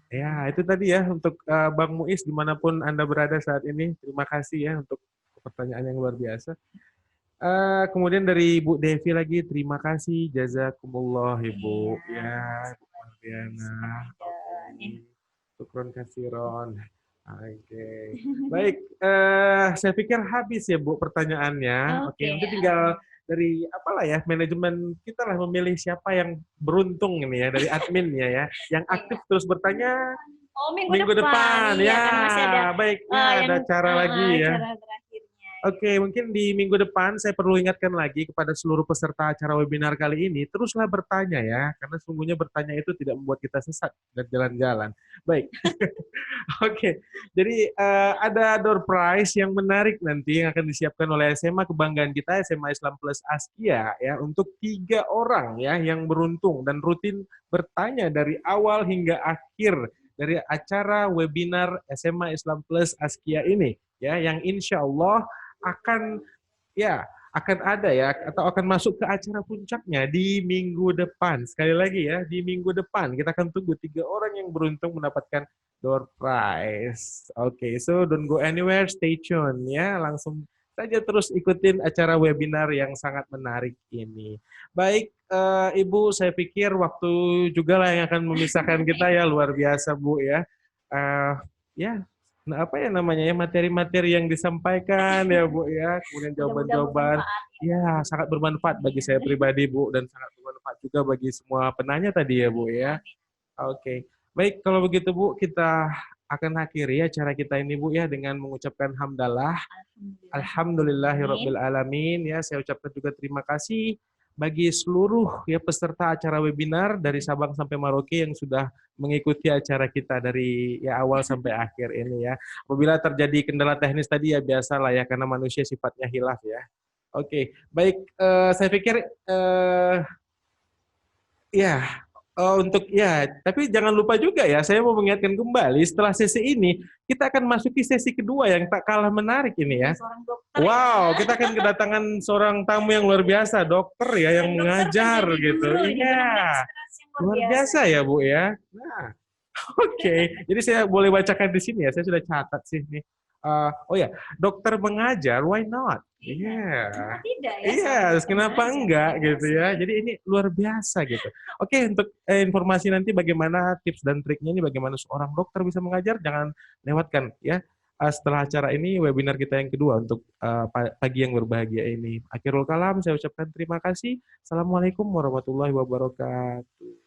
B: Ya, itu tadi ya untuk Bang Muiz dimanapun Anda berada saat ini. Terima kasih ya untuk pertanyaan yang luar biasa. Kemudian dari Bu Devi lagi, terima kasih, jazakumullah Ibu. Ya, Bu Mardiana. Syukron kasiron. Oke. Baik, saya pikir habis ya Bu pertanyaannya. Oke, nanti tinggal dari apalah ya manajemen kita lah memilih siapa yang beruntung ini ya dari adminnya ya, yang aktif terus bertanya.
A: Oh,
B: Minggu depan
A: Iya,
B: ya.
A: kan masih ada
B: Baik,
A: yang,
B: ada cara lagi ya.
A: Cara terakhirnya.
B: Oke, mungkin di minggu depan saya perlu ingatkan lagi kepada seluruh peserta acara webinar kali ini, teruslah bertanya ya, karena sungguhnya bertanya itu tidak membuat kita sesat dan jalan-jalan. Baik. Oke, jadi ada door prize yang menarik nanti yang akan disiapkan oleh SMA kebanggaan kita, SMA Islam Plus Askia ya, untuk 3 orang ya yang beruntung dan rutin bertanya dari awal hingga akhir dari acara webinar SMA Islam Plus Askia ini ya, yang insya Allah akan ada ya atau akan masuk ke acara puncaknya di minggu depan. Sekali lagi ya, di minggu depan kita akan tunggu 3 orang yang beruntung mendapatkan door prize. Oke, so don't go anywhere, stay tune ya. Langsung saja terus ikutin acara webinar yang sangat menarik ini. Baik, Ibu, saya pikir waktu juga lah yang akan memisahkan kita ya, luar biasa Bu ya. Nah, apa ya namanya ya, materi-materi yang disampaikan ya Bu ya, kemudian jawaban-jawaban ya sangat bermanfaat bagi saya pribadi Bu, dan sangat bermanfaat juga bagi semua penanya tadi ya Bu ya. Oke. Baik, kalau begitu Bu, kita akan akhiri acara kita ini Bu ya dengan mengucapkan hamdalah. Alhamdulillahirabbil alamin ya. Saya ucapkan juga terima kasih bagi seluruh ya peserta acara webinar dari Sabang sampai Merauke yang sudah mengikuti acara kita dari ya awal sampai akhir ini ya. Apabila terjadi kendala teknis tadi ya biasalah ya, karena manusia sifatnya hilaf ya. Oke, baik, saya pikir tapi jangan lupa juga ya, saya mau mengingatkan kembali setelah sesi ini kita akan masuki sesi kedua yang tak kalah menarik ini ya. Wow, kita akan kedatangan seorang tamu yang luar biasa, dokter ya, yang mengajar gitu. Iya, luar biasa ya Bu ya. Nah, oke. Jadi saya boleh bacakan di sini ya, saya sudah catat sih nih. Dokter mengajar, why not? Iya. Iya, kenapa enggak gitu ya. Jadi ini luar biasa gitu. Oke, untuk informasi nanti bagaimana tips dan triknya ini, bagaimana seorang dokter bisa mengajar, jangan lewatkan ya. Setelah acara ini, webinar kita yang kedua untuk pagi yang berbahagia ini. Akhirul kalam, saya ucapkan terima kasih. Assalamualaikum warahmatullahi wabarakatuh.